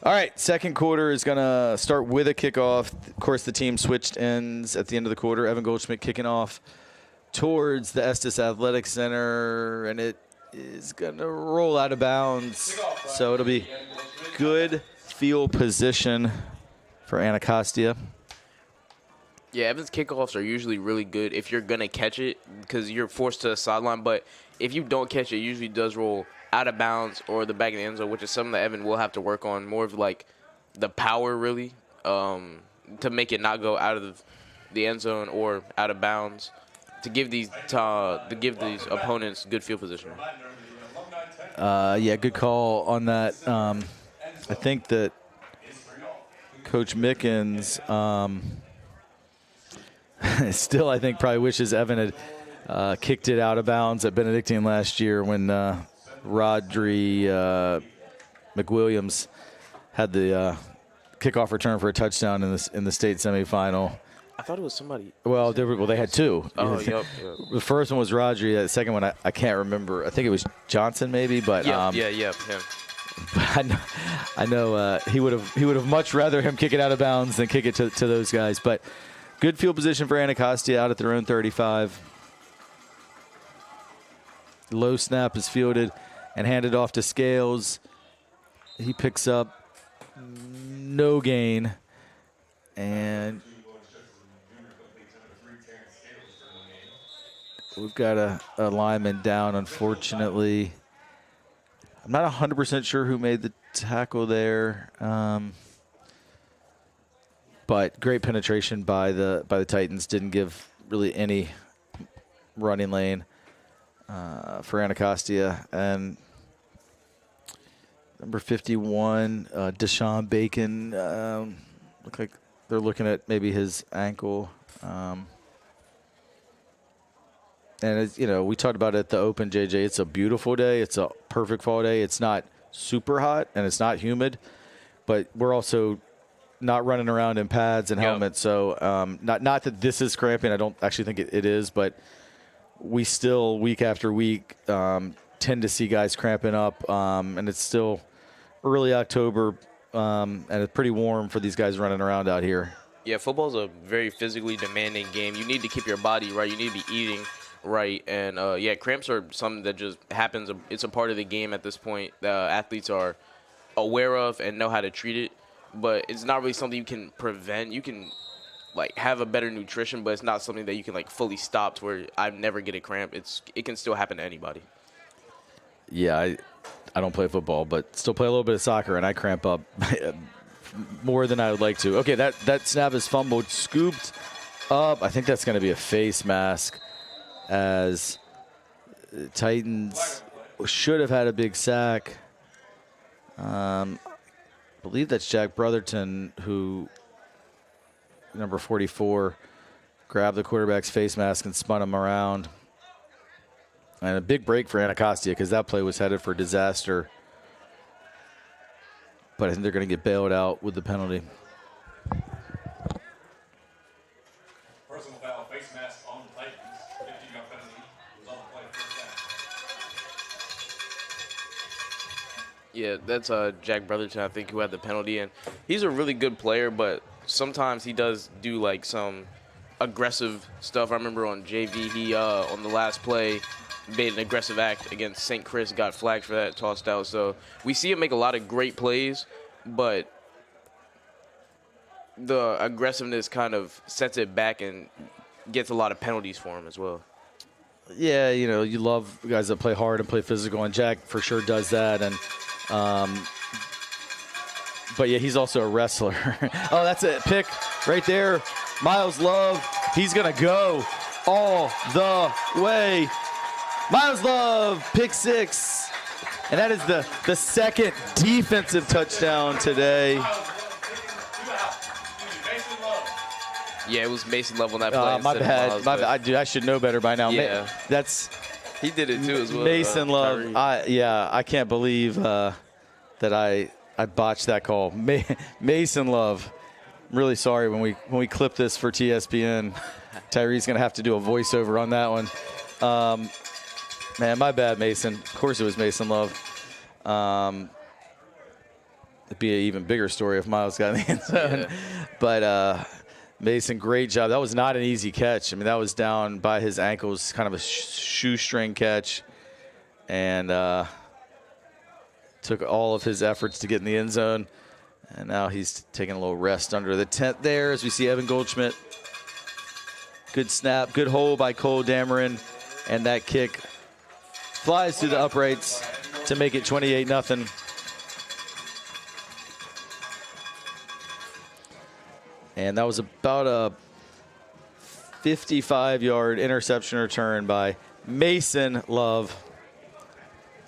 All right, second quarter is going to start with a kickoff. Of course, the team switched ends at the end of the quarter. Evan Goldschmidt kicking off towards the Estes Athletic Center, and it is going to roll out of bounds. So it'll be good field position for Anacostia. Yeah, Evan's kickoffs are usually really good if you're going to catch it because you're forced to the sideline. But if you don't catch it, it usually does roll out of bounds or the back of the end zone, which is something that Evan will have to work on, more of like the power really. to make it not go out of the end zone or out of bounds, to give these opponents good field position. Yeah, good call on that. I think that Coach Mickens still, I think, probably wishes Evan had kicked it out of bounds at Benedictine last year when Rodri McWilliams had the kickoff return for a touchdown in the state semifinal. I thought it was somebody. Well, they had two. Oh, yep. The first one was Rodri. The second one, I can't remember. I think it was Johnson, maybe. But him. I know he would have much rather him kick it out of bounds than kick it to those guys. But good field position for Anacostia out at their own 35. Low snap is fielded and handed off to Scales. He picks up no gain, and we've got a lineman down, unfortunately. I'm not 100% sure who made the tackle there, but great penetration by the Titans. Didn't give really any running lane for Anacostia. And number 51, Deshaun Bacon, look like they're looking at maybe his ankle. And as, we talked about it at the Open, JJ. It's a beautiful day. It's a perfect fall day. It's not super hot and it's not humid, but we're also not running around in pads and helmets. So not that this is cramping. I don't actually think it is, but we still, week after week, tend to see guys cramping up. And it's still early October, and it's pretty warm for these guys running around out here. Yeah, football's a very physically demanding game. You need to keep your body right. You need to be eating right. And, cramps are something that just happens. It's a part of the game at this point. Athletes are aware of and know how to treat it. But it's not really something you can prevent. You can, have a better nutrition, but it's not something that you can, fully stop to where I never get a cramp. It can still happen to anybody. Yeah, I don't play football, but still play a little bit of soccer, and I cramp up more than I would like to. Okay, that snap is fumbled, scooped up. I think that's going to be a face mask, as Titans should have had a big sack. I believe that's Jack Brotherton, who, number 44, grabbed the quarterback's face mask and spun him around. And a big break for Anacostia because that play was headed for disaster. But I think they're going to get bailed out with the penalty. Personal foul, face mask on the Titans. 15-yard penalty. Was on the play first down. Yeah, that's Jack Brotherton, I think, who had the penalty. And he's a really good player, but sometimes he does do, some aggressive stuff. I remember on JV, he, on the last play, made an aggressive act against St. Chris, got flagged for that, tossed out. So we see him make a lot of great plays, but the aggressiveness kind of sets it back and gets a lot of penalties for him as well. Yeah, you love guys that play hard and play physical, and Jack for sure does that. And but yeah, he's also a wrestler. Oh, that's a pick right there. Miles Love, he's gonna go all the way. Miles Love, pick six. And that is the second defensive touchdown today. Yeah, it was Mason Love on that play. My bad. I should know better by now. Yeah. He did it too as well. Mason Love. I can't believe that I botched that call. Mason Love. I'm really sorry when we clip this for TSPN. Tyree's going to have to do a voiceover on that one. Man, my bad, Mason. Of course it was Mason Love. It'd be an even bigger story if Miles got in the end zone. Yeah. But Mason, great job. That was not an easy catch. I mean, that was down by his ankles, kind of a shoestring catch. And took all of his efforts to get in the end zone. And now he's taking a little rest under the tent there as we see Evan Goldschmidt. Good snap, good hold by Cole Dameron. And that kick flies through the uprights to make it 28-0. And that was about a 55-yard interception return by Mason Love.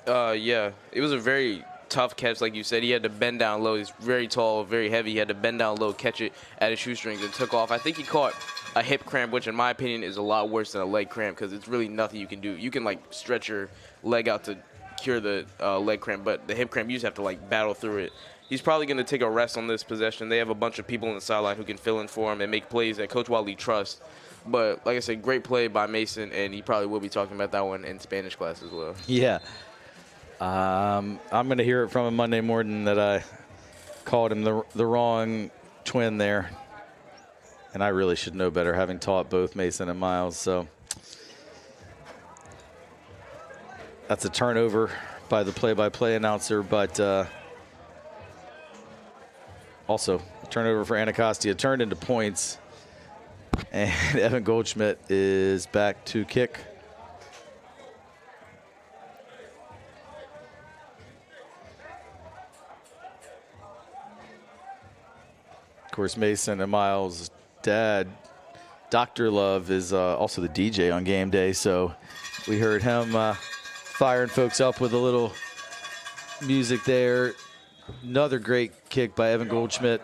Yeah, it was a very tough catch, like you said. He had to bend down low. He's very tall, very heavy. He had to bend down low, catch it at his shoestrings, and took off. I think he caught a hip cramp, which in my opinion is a lot worse than a leg cramp because it's really nothing you can do. You can, like, stretch your leg out to cure the leg cramp, but the hip cramp, you just have to, like, battle through it. He's probably going to take a rest on this possession. They have a bunch of people on the sideline who can fill in for him and make plays that Coach Wiley trusts. But, like I said, great play by Mason, and he probably will be talking about that one in Spanish class as well. Yeah. I'm going to hear it from him Monday morning that I called him the wrong twin there. And I really should know better, having taught both Mason and Miles. So that's a turnover by the play-by-play announcer, but also a turnover for Anacostia. Turned into points. And Evan Goldschmidt is back to kick. Of course, Mason and Miles' dad, Dr. Love, is also the DJ on game day. So we heard him firing folks up with a little music there. Another great kick by Evan Goldschmidt.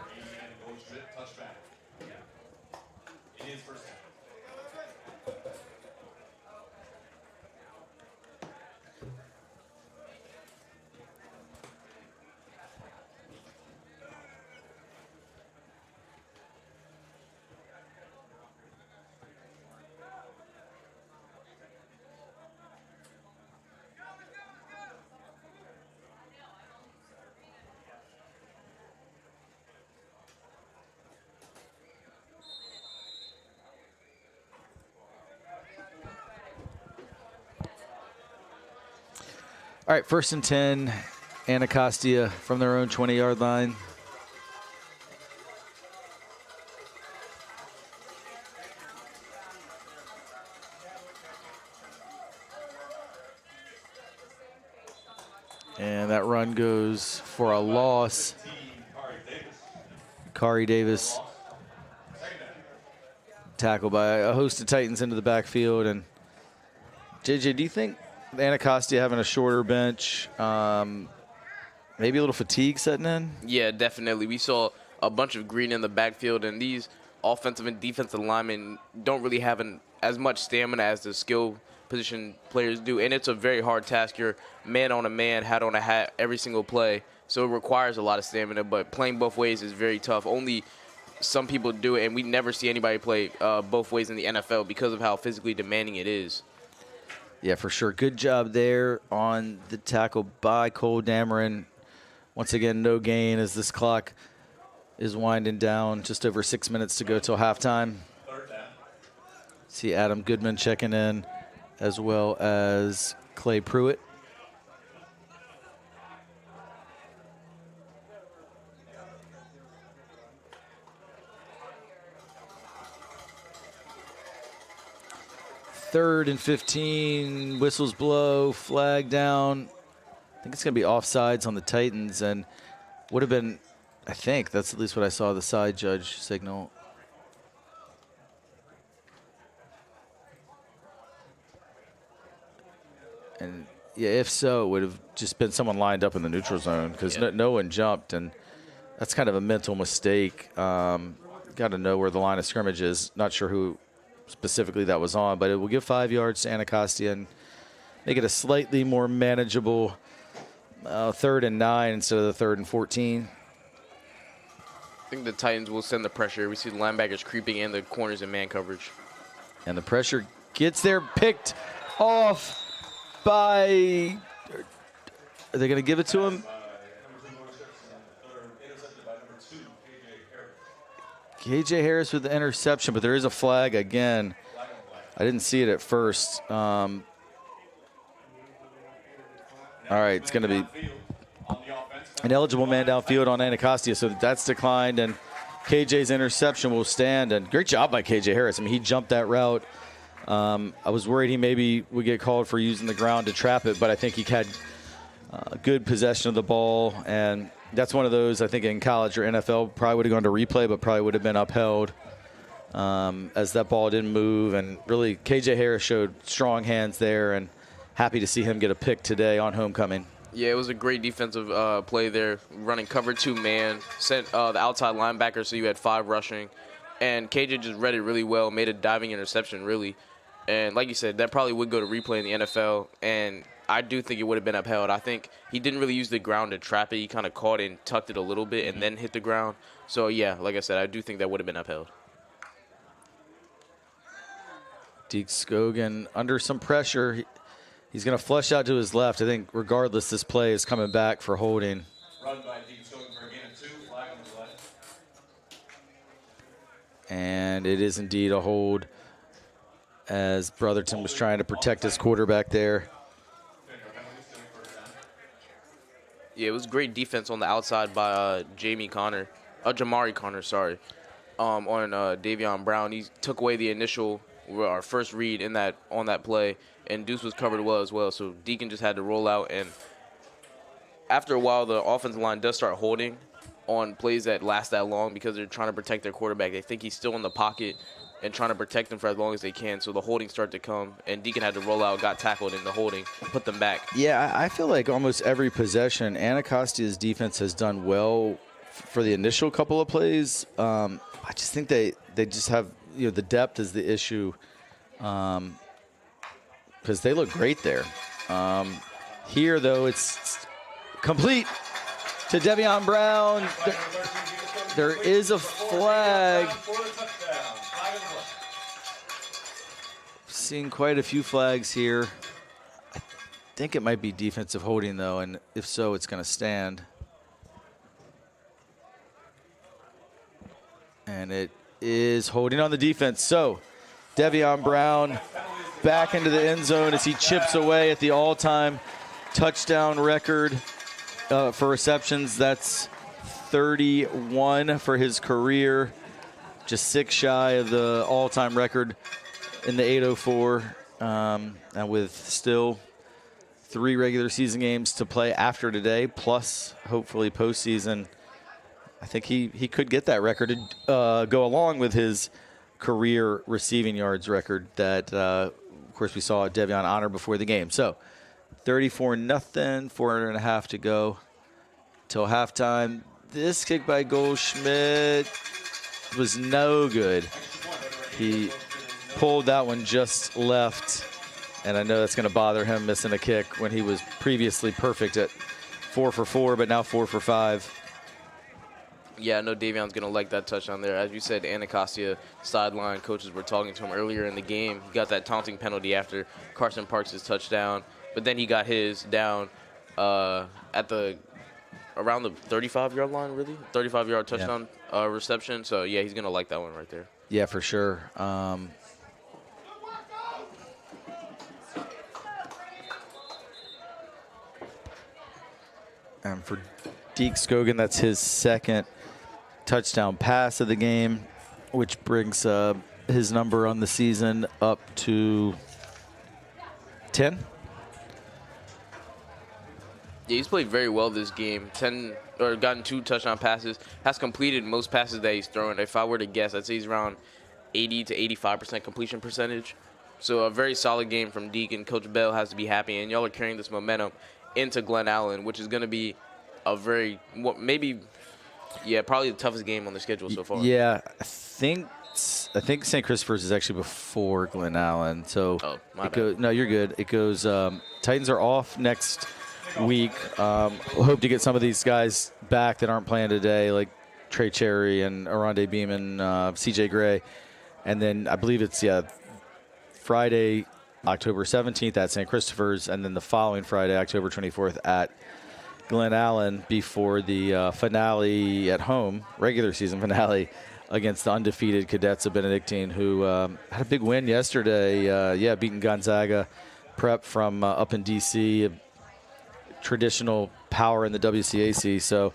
All right, 1st and 10, Anacostia from their own 20-yard line. And that run goes for a loss. Kari Davis tackled by a host of Titans into the backfield. And JJ, do you think Anacostia having a shorter bench, maybe a little fatigue setting in? Yeah, definitely. We saw a bunch of green in the backfield, and these offensive and defensive linemen don't really have as much stamina as the skill position players do, and it's a very hard task. You're man on a man, hat on a hat every single play, so it requires a lot of stamina, but playing both ways is very tough. Only some people do it, and we never see anybody play both ways in the NFL because of how physically demanding it is. Yeah, for sure. Good job there on the tackle by Cole Dameron. Once again, no gain as this clock is winding down. Just over 6 minutes to go till halftime. See Adam Goodman checking in, as well as Clay Pruitt. Third and 15, whistles blow, flag down. I think it's going to be offsides on the Titans, and would have been, I think, that's at least what I saw the side judge signal. And, yeah, if so, it would have just been someone lined up in the neutral zone because no one jumped, and that's kind of a mental mistake. Got to know where the line of scrimmage is. Not sure who specifically that was on, but it will give 5 yards to Anacostia and make it a slightly more manageable 3rd and 9 instead of the 3rd and 14. I think the Titans will send the pressure. We see the linebackers creeping in the corners in man coverage. And the pressure gets there, picked off by, are they going to give it to him? KJ Harris with the interception, but there is a flag again. I didn't see it at first. All right, it's going to be an eligible man downfield on Anacostia, so that's declined, and KJ's interception will stand. And great job by KJ Harris. I mean, he jumped that route. I was worried he maybe would get called for using the ground to trap it, but I think he had good possession of the ball and That's one of those, I think, in college or NFL, probably would have gone to replay, but probably would have been upheld as that ball didn't move. And really, KJ Harris showed strong hands there, and happy to see him get a pick today on homecoming. Yeah, it was a great defensive play there, running cover 2 man, sent the outside linebacker, so you had 5 rushing. And KJ just read it really well, made a diving interception, really. And like you said, that probably would go to replay in the NFL, and I do think it would have been upheld. I think he didn't really use the ground to trap it. He kind of caught it and tucked it a little bit and then hit the ground. So, yeah, like I said, I do think that would have been upheld. Deke Scogan under some pressure. He's going to flush out to his left. I think regardless, this play is coming back for holding. Run by Dean Scogan for a gain of 2, flag on the play. And it is indeed a hold as Brotherton was trying to protect his quarterback there. Yeah, it was great defense on the outside by Jamari Connor, sorry, on Davion Brown. He took away the initial, our first read on that play, and Deuce was covered well as well. So Deacon just had to roll out, and after a while, the offensive line does start holding on plays that last that long because they're trying to protect their quarterback. They think he's still in the pocket and trying to protect them for as long as they can. So the holding started to come, and Deacon had to roll out, got tackled in the holding, put them back. Yeah, I feel like almost every possession, Anacostia's defense has done well for the initial couple of plays. I just think they just have, the depth is the issue because they look great there. Here, though, it's complete to Davion Brown. There is a flag. Seeing quite a few flags here. I think it might be defensive holding, though, and if so, it's going to stand. And it is holding on the defense. So, Davion Brown back into the end zone as he chips away at the all-time touchdown record for receptions. That's 31 for his career, just 6 shy of the all-time record in the 804, and with still 3 regular season games to play after today, plus hopefully postseason. I think he could get that record to go along with his career receiving yards record that, of course, we saw Davion honor before the game. So 34-0, 4.5 to go till halftime. This kick by Goldschmidt was no good. He pulled that one just left, and I know that's going to bother him missing a kick when he was previously perfect at 4 for 4, but now 4 for 5. Yeah, I know Davion's going to like that touchdown there. As you said, the Anacostia sideline coaches were talking to him earlier in the game. He got that taunting penalty after Carson Parks' touchdown, but then he got his down at around the 35-yard line, really? 35-yard touchdown reception. So, yeah, he's going to like that one right there. Yeah, for sure. And for Deke Scogan, that's his second touchdown pass of the game, which brings his number on the season up to 10. Yeah, he's played very well this game. Gotten 2 touchdown passes. Has completed most passes that he's thrown. If I were to guess, I'd say he's around 80 to 85% completion percentage. So a very solid game from Deke, and Coach Bell has to be happy. And y'all are carrying this momentum into Glen Allen, which is going to be a probably the toughest game on the schedule so far. Yeah, I think St. Christopher's is actually before Glen Allen. So no, you're good. It goes. Titans are off next week. We'll hope to get some of these guys back that aren't playing today, like Trey Cherry and Aronde Beeman, C.J. Gray, and then I believe it's Friday, October 17th at St. Christopher's, and then the following Friday, October 24th at Glen Allen before the finale at home, regular season finale against the undefeated Cadets of Benedictine, who had a big win yesterday. Beating Gonzaga Prep from up in D.C., traditional power in the WCAC. So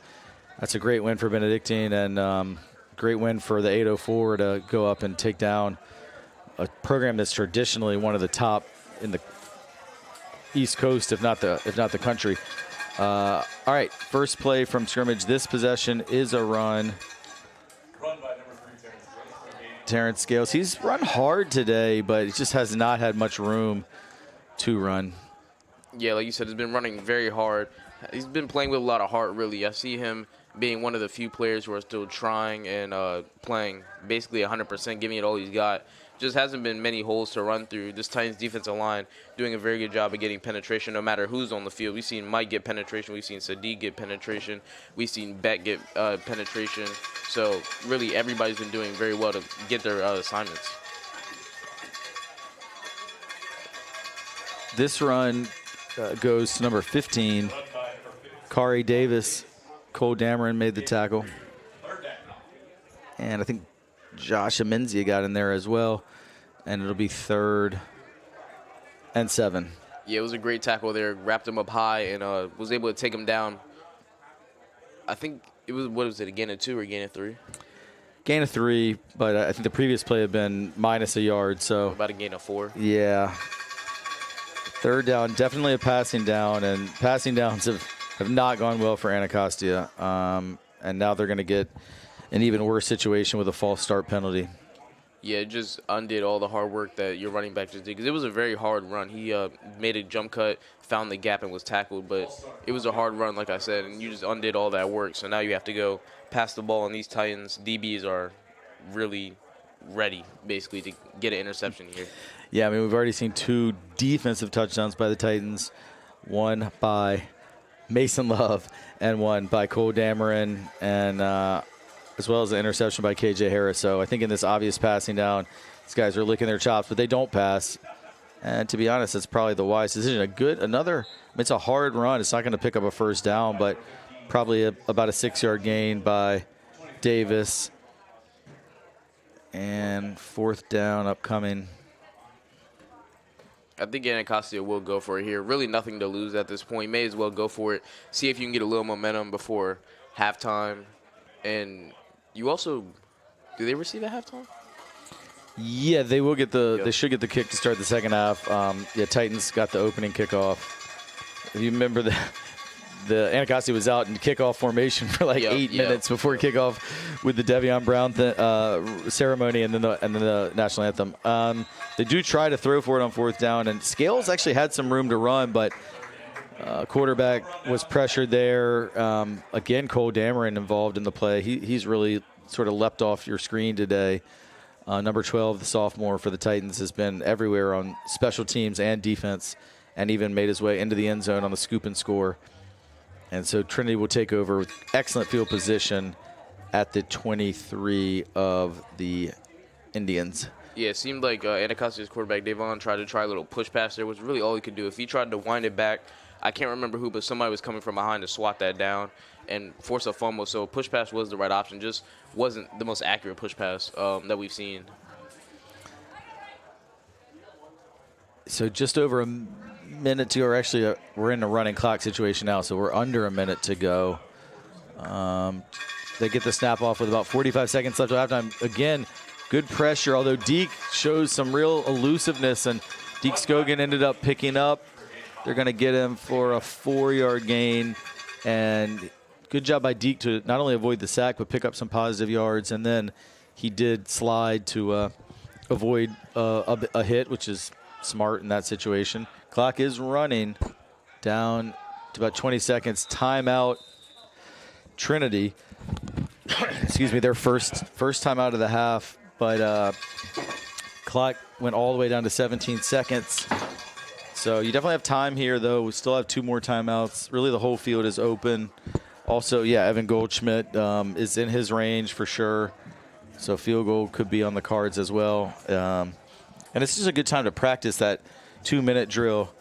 that's a great win for Benedictine, and great win for the 804 to go up and take down a program that's traditionally one of the top in the East Coast, if not the country. All right, first play from scrimmage. This possession is a run. Run by number 3, Terrence Scales. He's run hard today, but he just has not had much room to run. Yeah, like you said, he's been running very hard. He's been playing with a lot of heart, really. I see him being one of the few players who are still trying and playing basically 100%, giving it all he's got. Just hasn't been many holes to run through. This Titans defensive line doing a very good job of getting penetration no matter who's on the field. We've seen Mike get penetration. We've seen Sadiq get penetration. We've seen Beck get penetration. So really everybody's been doing very well to get their assignments. This run goes to number 15. Kari Davis. Cole Dameron made the tackle. And I think Josh Amenzia got in there as well. And it'll be 3rd and 7. Yeah, it was a great tackle there. Wrapped him up high and was able to take him down. I think it was, what was it, a gain of 2 or a gain of 3? Gain of 3, but I think the previous play had been minus a yard. So about a gain of 4. Yeah. 3rd down, definitely a passing down. And passing downs have not gone well for Anacostia. And now they're going to get an even worse situation with a false start penalty. Yeah, it just undid all the hard work that your running back just did because it was a very hard run. He made a jump cut, found the gap, and was tackled. But it was a hard run, like I said, and you just undid all that work. So now you have to go pass the ball, and these Titans DBs are really ready, basically, to get an interception here. Yeah, I mean, we've already seen 2 defensive touchdowns by the Titans, one by Mason Love and one by Cole Dameron, and as well as an interception by KJ Harris. So I think in this obvious passing down, these guys are licking their chops, but they don't pass. And to be honest, it's probably the wise decision. It's a hard run. It's not going to pick up a first down, but probably about a 6-yard gain by Davis. And 4th down upcoming. I think Anacostia will go for it here. Really nothing to lose at this point. May as well go for it. See if you can get a little momentum before halftime. And you also, do they receive at halftime? Yeah, they will get they should get the kick to start the second half. Titans got the opening kickoff. If you remember, the Anacostia was out in kickoff formation for like 8 minutes before kickoff with the Devion Brown ceremony and then the national anthem. They do try to throw for it on 4th down, and Scales actually had some room to run, but quarterback was pressured there. Again, Cole Dameron involved in the play. He's really sort of leapt off your screen today. Number 12, the sophomore for the Titans, has been everywhere on special teams and defense, and even made his way into the end zone on the scoop and score. And so Trinity will take over with excellent field position at the 23 of the Indians. Yeah, it seemed like Anacostia's quarterback, Davon, tried a little push pass there, was really all he could do. If he tried to wind it back, I can't remember who, but somebody was coming from behind to swat that down and force a fumble. So push pass was the right option, just wasn't the most accurate push pass that we've seen. So just over a minute to go, or actually we're in a running clock situation now, so we're under a minute to go. They get the snap off with about 45 seconds left at halftime. Again, good pressure, although Deke shows some real elusiveness, and Deke Scogan ended up picking up. They're going to get him for a 4-yard gain, and good job by Deke to not only avoid the sack but pick up some positive yards, and then he did slide to avoid a hit, which is smart in that situation. Clock is running down to about 20 seconds. Timeout, Trinity. Excuse me, their first time out of the half, but clock went all the way down to 17 seconds. So you definitely have time here, though. We still have 2 more timeouts. Really, the whole field is open. Also, Evan Goldschmidt is in his range for sure. So field goal could be on the cards as well. And it's just a good time to practice that 2-minute drill.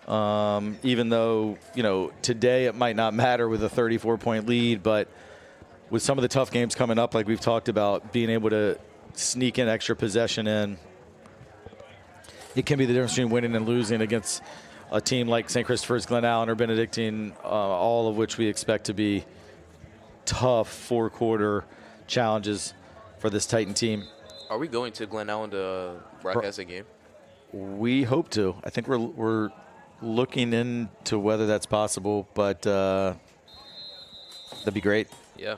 Even though, today it might not matter with a 34-point lead, but with some of the tough games coming up, like we've talked about, being able to sneak an extra possession in, it can be the difference between winning and losing against a team like St. Christopher's, Glen Allen, or Benedictine, all of which we expect to be tough 4-quarter challenges for this Titan team. Are we going to Glen Allen to broadcast a game? We hope to. I think we're looking into whether that's possible, but that'd be great. Yeah.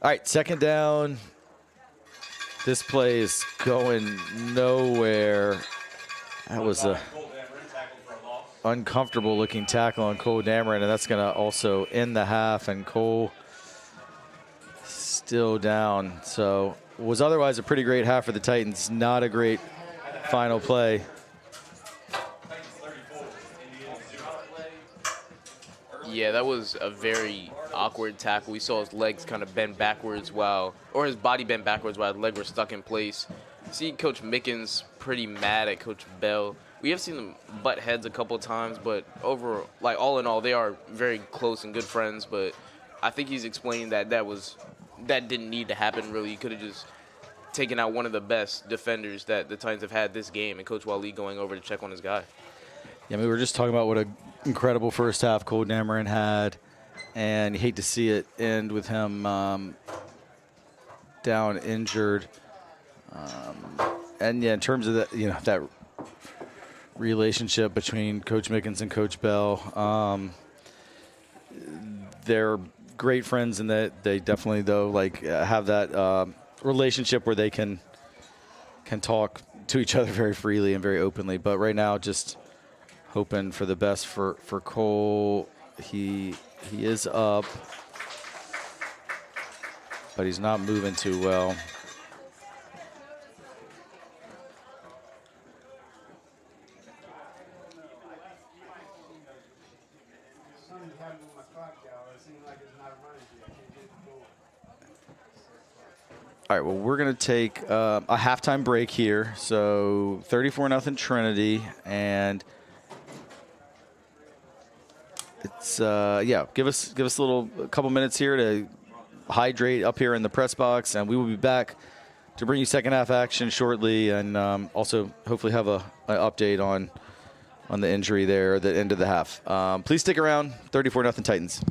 All right, second down. This play is going nowhere. That was a uncomfortable looking tackle on Cole Dameron, and that's going to also end the half, and Cole still down. So was otherwise a pretty great half for the Titans. Not a great final play. Yeah, that was a very awkward tackle. We saw his legs kind of bend backwards or his body bent backwards while his legs were stuck in place. See Coach Mickens pretty mad at Coach Bell. We have seen them butt heads a couple times, but all in all, they are very close and good friends. But I think he's explaining that that didn't need to happen. Really, he could have just taken out one of the best defenders that the Titans have had this game, and Coach Wally going over to check on his guy. Yeah, I mean, we were just talking about what an incredible first half Cole Dameron had, and you hate to see it end with him down injured. And yeah, in terms of that, that relationship between Coach Mickens and Coach Bell, they're great friends, and that they definitely have that relationship where they can talk to each other very freely and very openly. But right now, just hoping for the best for Cole. He is up, but he's not moving too well. All right, well, we're going to take a halftime break here. So 34-0 Trinity, and it's give us a couple minutes here to hydrate up here in the press box, and we will be back to bring you second half action shortly, and also hopefully have an update on the injury there at the end of the half. Please stick around. 34-0 Titans.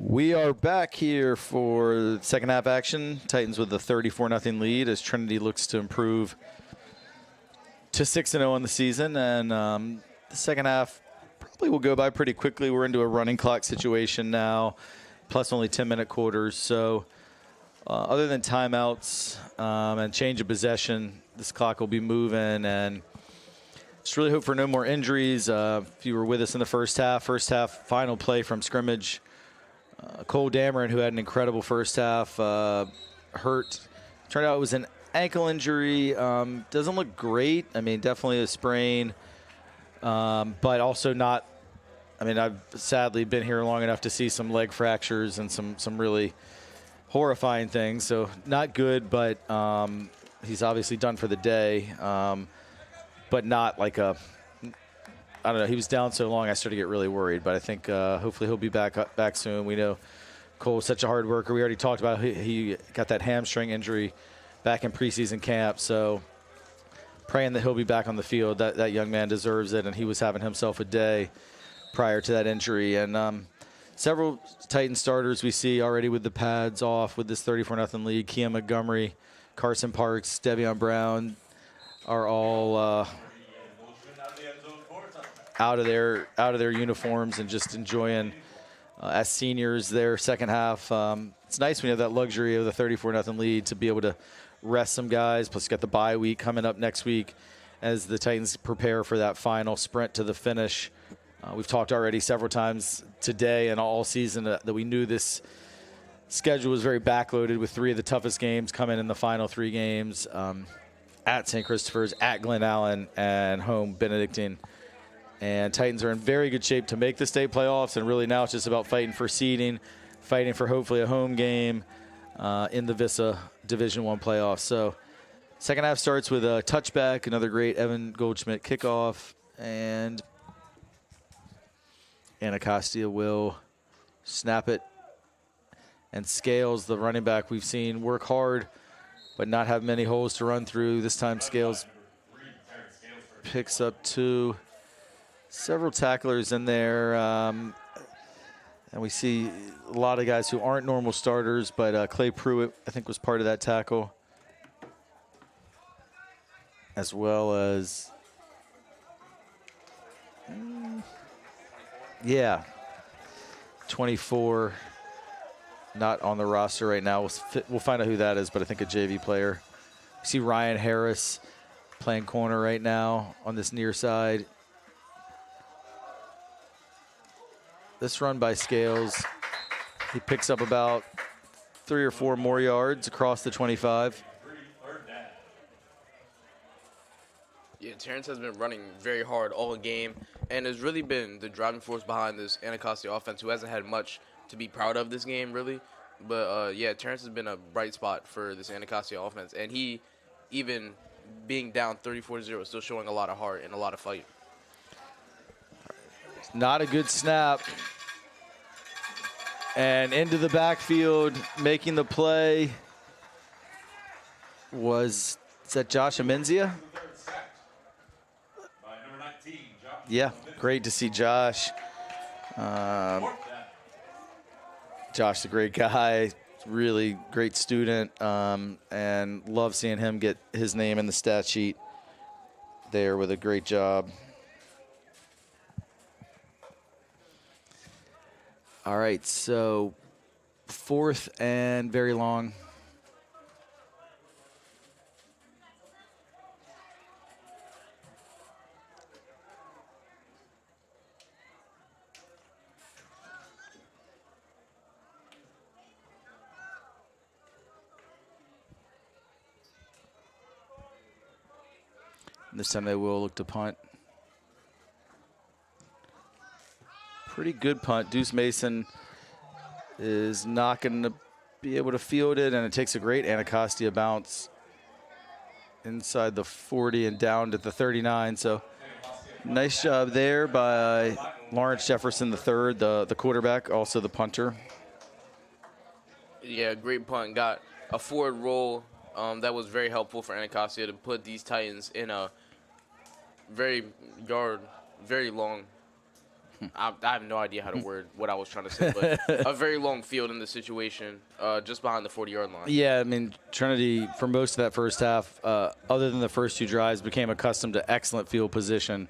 We are back here for the second half action. Titans with the 34-0 lead as Trinity looks to improve to 6-0 on the season. And the second half probably will go by pretty quickly. We're into a running clock situation now, plus only 10-minute quarters. So other than timeouts and change of possession, this clock will be moving. And just really hope for no more injuries. If you were with us in the first half final play from scrimmage, Cole Dameron, who had an incredible first half, hurt. Turned out it was an ankle injury. Doesn't look great. I mean, definitely a sprain, but also not. I mean, I've sadly been here long enough to see some leg fractures and some really horrifying things. So not good, but he's obviously done for the day, but not like a. I don't know. He was down so long, I started to get really worried. But I think hopefully he'll be back soon. We know Cole's such a hard worker. We already talked about he got that hamstring injury back in preseason camp. So praying that he'll be back on the field. That young man deserves it, and he was having himself a day prior to that injury. And several Titan starters we see already with the pads off with this 34-0 lead. Keon Montgomery, Carson Parks, Devion Brown are all out of their uniforms and just enjoying as seniors their second half. It's nice when you have that luxury of the 34-0 lead to be able to rest some guys. Plus, you got the bye week coming up next week as the Titans prepare for that final sprint to the finish. We've talked already several times today and all season that we knew this schedule was very backloaded with three of the toughest games coming in the final three games at St. Christopher's, at Glen Allen, and home Benedictine. And Titans are in very good shape to make the state playoffs, and really now it's just about fighting for seeding, fighting for hopefully a home game in the Vista Division I playoffs. So second half starts with a touchback, another great Evan Goldschmidt kickoff, and Anacostia will snap it. And Scales, the running back we've seen work hard but not have many holes to run through. This time Scales picks up two. Several tacklers in there, and we see a lot of guys who aren't normal starters, but Clay Pruitt, I think, was part of that tackle, as well as, 24, not on the roster right now. We'll find out who that is, but I think a JV player. You see Ryan Harris playing corner right now on this near side. This run by Scales, he picks up about 3 or 4 more yards across the 25. Yeah, Terrence has been running very hard all game and has really been the driving force behind this Anacostia offense, who hasn't had much to be proud of this game, really. But, Terrence has been a bright spot for this Anacostia offense. And he, even being down 34-0, is still showing a lot of heart and a lot of fight. Not a good snap. And into the backfield, making the play is that Josh Amenzia? Yeah, great to see Josh. Josh's a great guy, really great student, and love seeing him get his name in the stat sheet there with a great job. All right, so 4th and very long. This time they will look to punt. Pretty good punt. Deuce Mason is not going to be able to field it, and it takes a great Anacostia bounce inside the 40 and down to the 39. So nice job there by Lawrence Jefferson III, the quarterback, also the punter. Yeah, great punt. Got a forward roll that was very helpful for Anacostia to put these Titans in a very long I have no idea how to word what I was trying to say, but a very long field in the situation, just behind the 40-yard line. Yeah, I mean, Trinity, for most of that first half, other than the first 2 drives, became accustomed to excellent field position.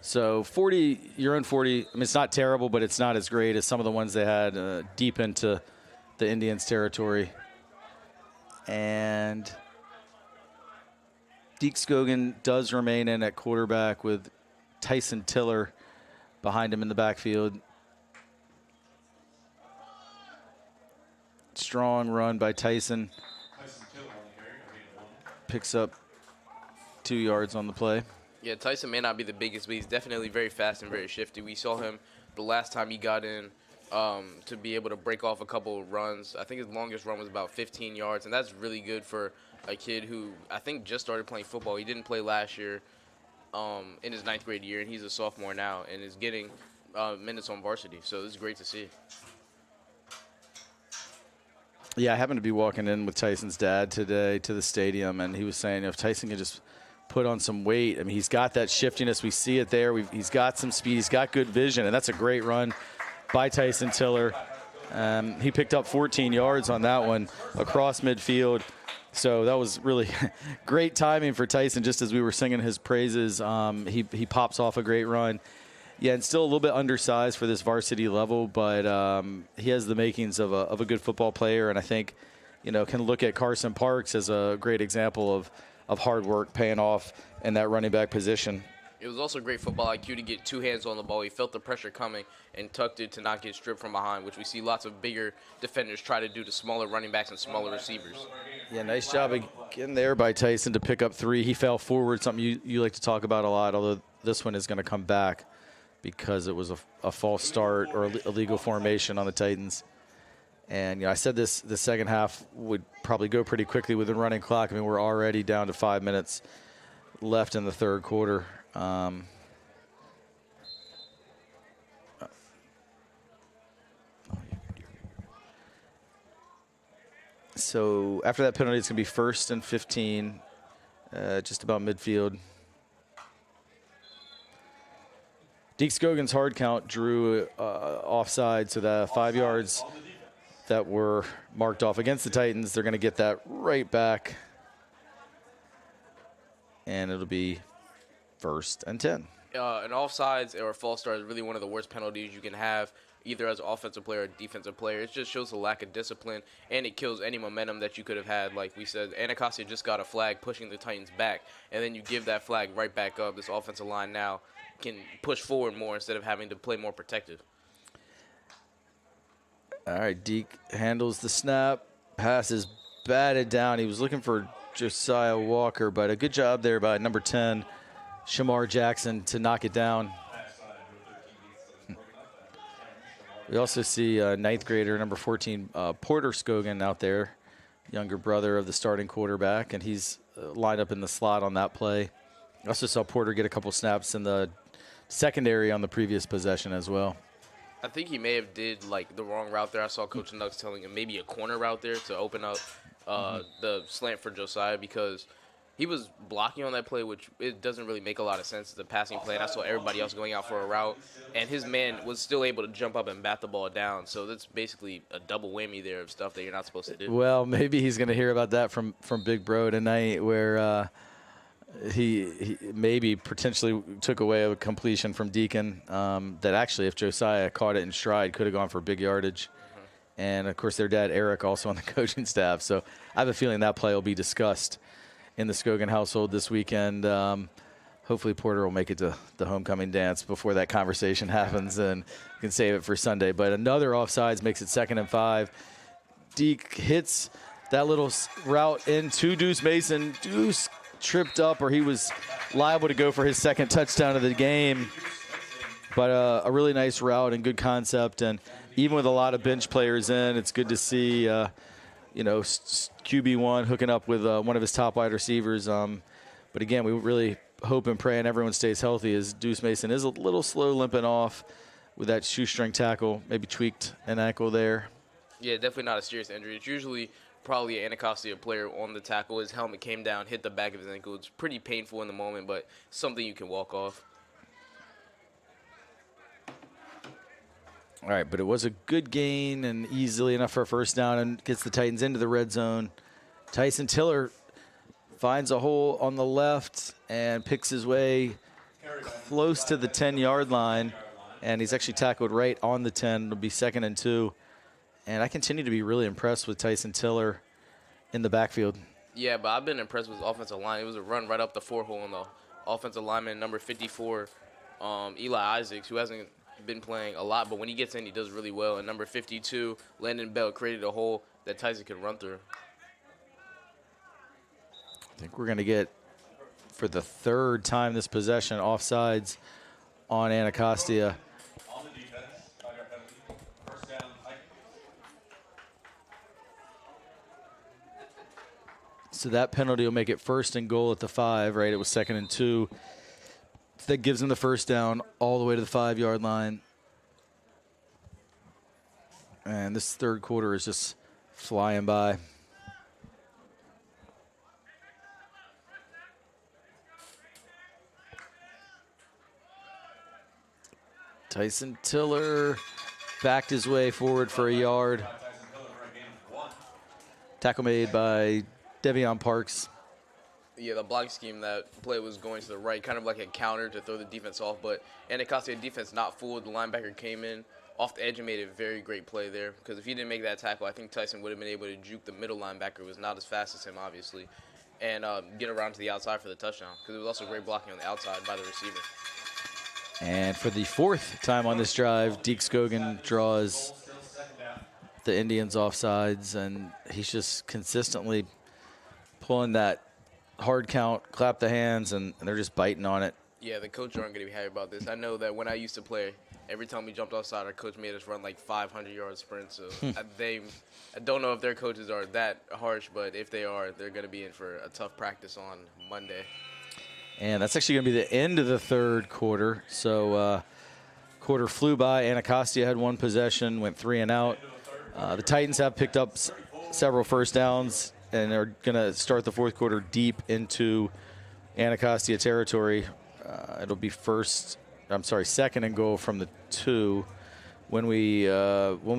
So 40, your own 40, I mean, it's not terrible, but it's not as great as some of the ones they had deep into the Indians' territory. And Deke Scogan does remain in at quarterback with Tyson Tiller behind him in the backfield. Strong run by Tyson. Picks up 2 yards on the play. Yeah, Tyson may not be the biggest, but he's definitely very fast and very shifty. We saw him the last time he got in to be able to break off a couple of runs. I think his longest run was about 15 yards, and that's really good for a kid who I think just started playing football. He didn't play last year in his 9th grade year, and he's a sophomore now and is getting minutes on varsity. So this is great to see. Yeah, I happened to be walking in with Tyson's dad today to the stadium, and he was saying if Tyson could just put on some weight. I mean, he's got that shiftiness. We see it there. He's got some speed. He's got good vision, and that's a great run by Tyson Tiller. He picked up 14 yards on that one across midfield. So that was really great timing for Tyson. Just as we were singing his praises, he pops off a great run. Yeah, and still a little bit undersized for this varsity level, but he has the makings of a good football player, and I think, can look at Carson Parks as a great example of hard work paying off in that running back position. It was also great football IQ to get 2 hands on the ball. He felt the pressure coming and tucked it to not get stripped from behind, which we see lots of bigger defenders try to do to smaller running backs and smaller receivers. Yeah, nice job again there by Tyson to pick up 3. He fell forward, something you like to talk about a lot, although this one is going to come back because it was a false start or illegal formation on the Titans. And I said the second half would probably go pretty quickly with the running clock. I mean, we're already down to 5 minutes left in the third quarter. So after that penalty, it's going to be 1st and 15, just about midfield. Deke Scogan's hard count drew offside, so the 5 yards that were marked off against the Titans, they're going to get that right back. And it'll be 1st and 10. An offsides or a false start is really one of the worst penalties you can have, either as an offensive player or defensive player. It just shows a lack of discipline, and it kills any momentum that you could have had. Like we said, Anacostia just got a flag pushing the Titans back, and then you give that flag right back up. This offensive line now can push forward more instead of having to play more protective. All right, Deke handles the snap. Pass is batted down. He was looking for Josiah Walker, but a good job there by number 10, Shamar Jackson, to knock it down. We also see 9th grader, number 14, Porter Scogan out there, younger brother of the starting quarterback, and he's lined up in the slot on that play. I also saw Porter get a couple snaps in the secondary on the previous possession as well. I think he may have did the wrong route there. I saw Coach Nugs telling him maybe a corner route there to open up the slant for Josiah, because he was blocking on that play, which it doesn't really make a lot of sense. It's a passing play, and I saw everybody else going out for a route, and his man was still able to jump up and bat the ball down. So that's basically a double whammy there of stuff that you're not supposed to do. Well, maybe he's going to hear about that from Big Bro tonight, where he maybe potentially took away a completion from Deacon that actually, if Josiah caught it in stride, could have gone for big yardage. And, of course, their dad, Eric, also on the coaching staff. So I have a feeling that play will be discussed in the Scogan household this weekend. Hopefully Porter will make it to the homecoming dance before that conversation happens, and can save it for Sunday. But another offsides makes it 2nd and 5. Deke hits that little route into Deuce Mason. Deuce tripped up, or he was liable to go for his 2nd touchdown of the game. But a really nice route and good concept. And even with a lot of bench players in, it's good to see, QB1 hooking up with one of his top wide receivers. But again, we really hope and pray and everyone stays healthy, as Deuce Mason is a little slow limping off with that shoestring tackle, maybe tweaked an ankle there. Yeah, definitely not a serious injury. It's usually probably an Anacostia player on the tackle. His helmet came down, hit the back of his ankle. It's pretty painful in the moment, but something you can walk off. All right, but it was a good gain and easily enough for a first down and gets the Titans into the red zone. Tyson Tiller finds a hole on the left and picks his way close to the 10-yard line, and he's actually tackled right on the 10. It'll be 2nd and 2. And I continue to be really impressed with Tyson Tiller in the backfield. Yeah, but I've been impressed with his offensive line. It was a run right up the 4-hole on the offensive lineman, number 54, Eli Isaacs, who hasn't been playing a lot, but when he gets in, he does really well. And number 52, Landon Bell, created a hole that Tyson could run through. I think we're going to get, for the 3rd time this possession, offsides on Anacostia. On the defense, 5-yard penalty. First down, Titans. So that penalty will make it 1st and goal at the 5, right? It was 2nd and 2. That gives him the first down all the way to the 5-yard line. And this 3rd quarter is just flying by. Tyson Tiller backed his way forward for a yard. Tyson Tiller for a gain of 1. Tackle made by Devion Parks. Yeah, the block scheme, that play was going to the right, kind of like a counter to throw the defense off, but Anacostia defense not fooled. The linebacker came in off the edge and made a very great play there, because if he didn't make that tackle, I think Tyson would have been able to juke the middle linebacker, who was not as fast as him, obviously, and get around to the outside for the touchdown, because it was also great blocking on the outside by the receiver. And for the 4th time on this drive, Deke Scogan draws the Indians offsides, and he's just consistently pulling that hard count, clap the hands, and they're just biting on it. Yeah, the coach aren't going to be happy about this. I know that when I used to play, every time we jumped offside, our coach made us run like 500-yard sprints. So I don't know if their coaches are that harsh, but if they are, they're going to be in for a tough practice on Monday. And that's actually going to be the end of the 3rd quarter. So quarter flew by. Anacostia had 1 possession, went 3 and out. The Titans have picked up several first downs and are going to start the 4th quarter deep into Anacostia territory. It'll be 2nd and goal from the 2. When we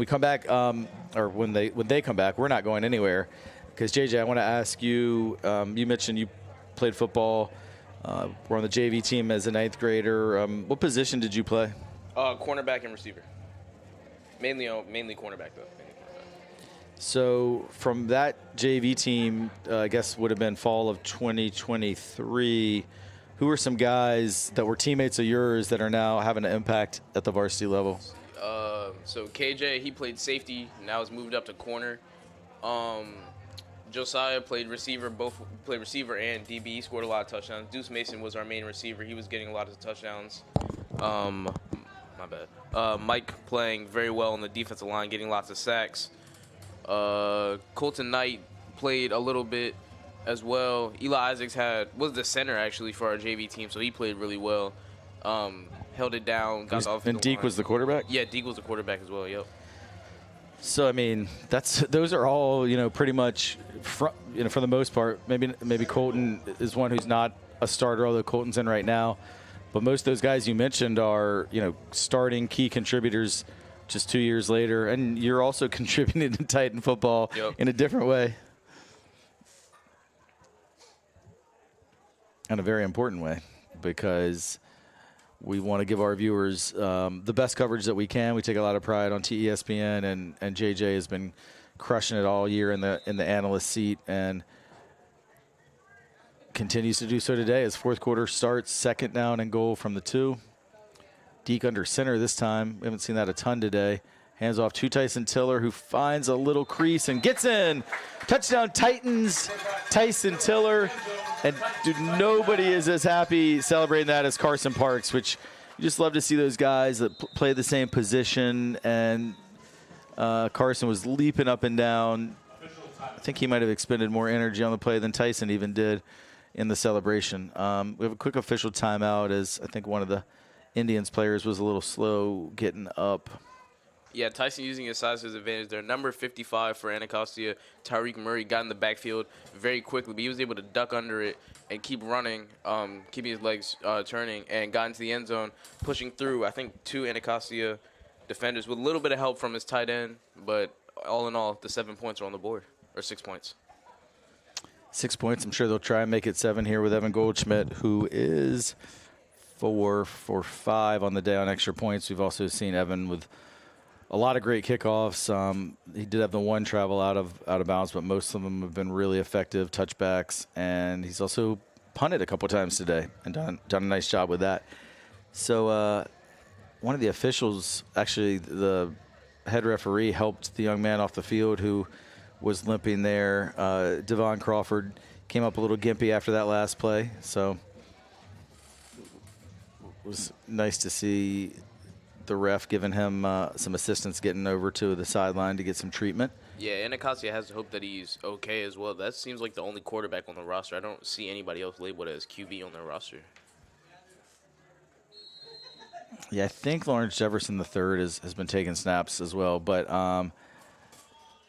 come back, or when they come back, we're not going anywhere. Because JJ, I want to ask you. You mentioned you played football. We're on the JV team as a 9th grader. What position did you play? Cornerback and receiver. Mainly cornerback, though. So from that JV team, I guess would have been fall of 2023, who were some guys that were teammates of yours that are now having an impact at the varsity level? So KJ, he played safety, now has moved up to corner. Josiah played receiver, both played receiver and DB. He scored a lot of touchdowns. Deuce Mason was our main receiver. He was getting a lot of touchdowns. My bad. Mike playing very well on the defensive line, getting lots of sacks. Colton Knight played a little bit as well. Eli Isaacs was the center actually for our JV team, so he played really well. Held it down, got the offensive And Deke line. was the quarterback? Yeah, Deke was the quarterback as well. Yep. So I mean, those are all pretty much for the most part. Maybe Colton is one who's not a starter, although Colton's in right now. But most of those guys you mentioned are starting key contributors just 2 years later, and you're also contributing to Titan football in a different way, in a very important way, because we want to give our viewers the best coverage that we can. We take a lot of pride on TESPN, and JJ has been crushing it all year in the analyst seat and continues to do so today as 4th quarter starts, 2nd down and goal from the 2. Deke under center this time. We haven't seen that a ton today. Hands off to Tyson Tiller, who finds a little crease and gets in. Touchdown Titans, Tyson Tiller. And dude, nobody is as happy celebrating that as Carson Parks, which you just love to see those guys that play the same position. And Carson was leaping up and down. I think he might have expended more energy on the play than Tyson even did in the celebration. We have a quick official timeout, as I think one of the Indians players was a little slow getting up. Yeah, Tyson using his size to his advantage there. Number 55 for Anacostia, Tyreek Murray, got in the backfield very quickly, but he was able to duck under it and keep running, keeping his legs turning, and got into the end zone, pushing through, I think, 2 Anacostia defenders with a little bit of help from his tight end. But all in all, the 7 points are on the board, or 6 points. 6 points. I'm sure they'll try and make it 7 here with Evan Goldschmidt, who is 4 for 5 on the day on extra points. We've also seen Evan with a lot of great kickoffs. He did have the one travel out of bounds, but most of them have been really effective touchbacks. And he's also punted a couple times today and done a nice job with that. So one of the officials, actually the head referee, helped the young man off the field who was limping there. Devon Crawford came up a little gimpy after that last play. So it was nice to see the ref giving him some assistance getting over to the sideline to get some treatment. Yeah, Anacostia has hope that he's okay as well. That seems like the only quarterback on the roster. I don't see anybody else labeled as QB on their roster. Yeah, I think Lawrence Jefferson III has been taking snaps as well. But,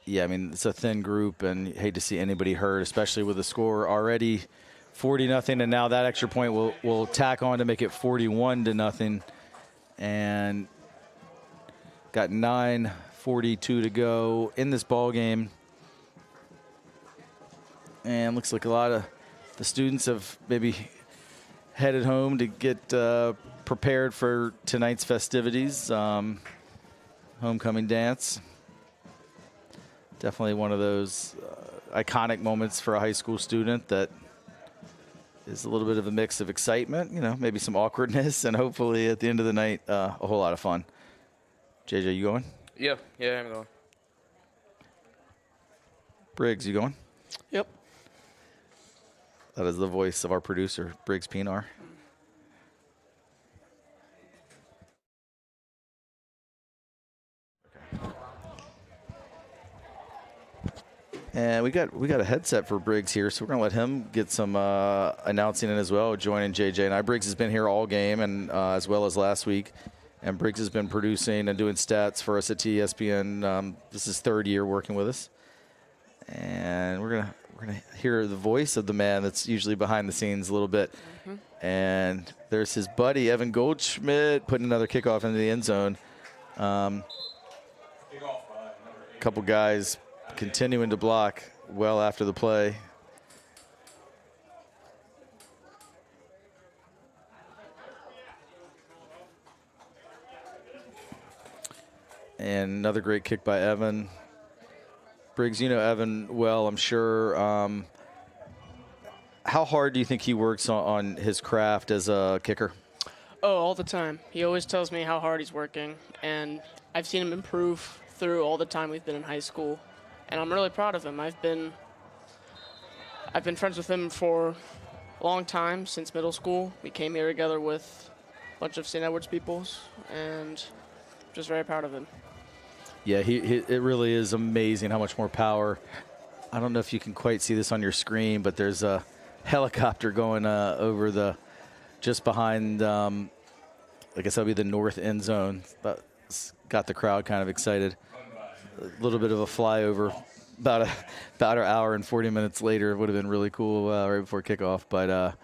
yeah, I mean, it's a thin group, and you hate to see anybody hurt, especially with the score already 40-0, and now that extra point will tack on to make it 41-0. And got 9:42 to go in this ball game. And looks like a lot of the students have maybe headed home to get prepared for tonight's festivities. Homecoming dance. Definitely one of those iconic moments for a high school student that is a little bit of a mix of excitement, maybe some awkwardness, and hopefully at the end of the night, a whole lot of fun. JJ, you going? Yeah, I'm going. Briggs, you going? Yep. That is the voice of our producer, Briggs Pinar. And we got a headset for Briggs here, so we're going to let him get some announcing in as well, joining JJ and I. Briggs has been here all game, and as well as last week. And Briggs has been producing and doing stats for us at TSPN. This is 3rd year working with us. And we're gonna hear the voice of the man that's usually behind the scenes a little bit. Mm-hmm. And there's his buddy, Evan Goldschmidt, putting another kickoff into the end zone. A couple guys continuing to block well after the play. And another great kick by Evan. Briggs, you know Evan well, I'm sure. How hard do you think he works on his craft as a kicker? Oh, all the time. He always tells me how hard he's working, and I've seen him improve through all the time we've been in high school, and I'm really proud of him. I've been friends with him for a long time, since middle school. We came here together with a bunch of St. Edward's peoples, and just very proud of him. Yeah, it really is amazing how much more power. I don't know if you can quite see this on your screen, but there's a helicopter going over just behind, I guess that'll be the north end zone. But it's got the crowd kind of excited. A little bit of a flyover about an hour and 40 minutes later. It would have been really cool right before kickoff. But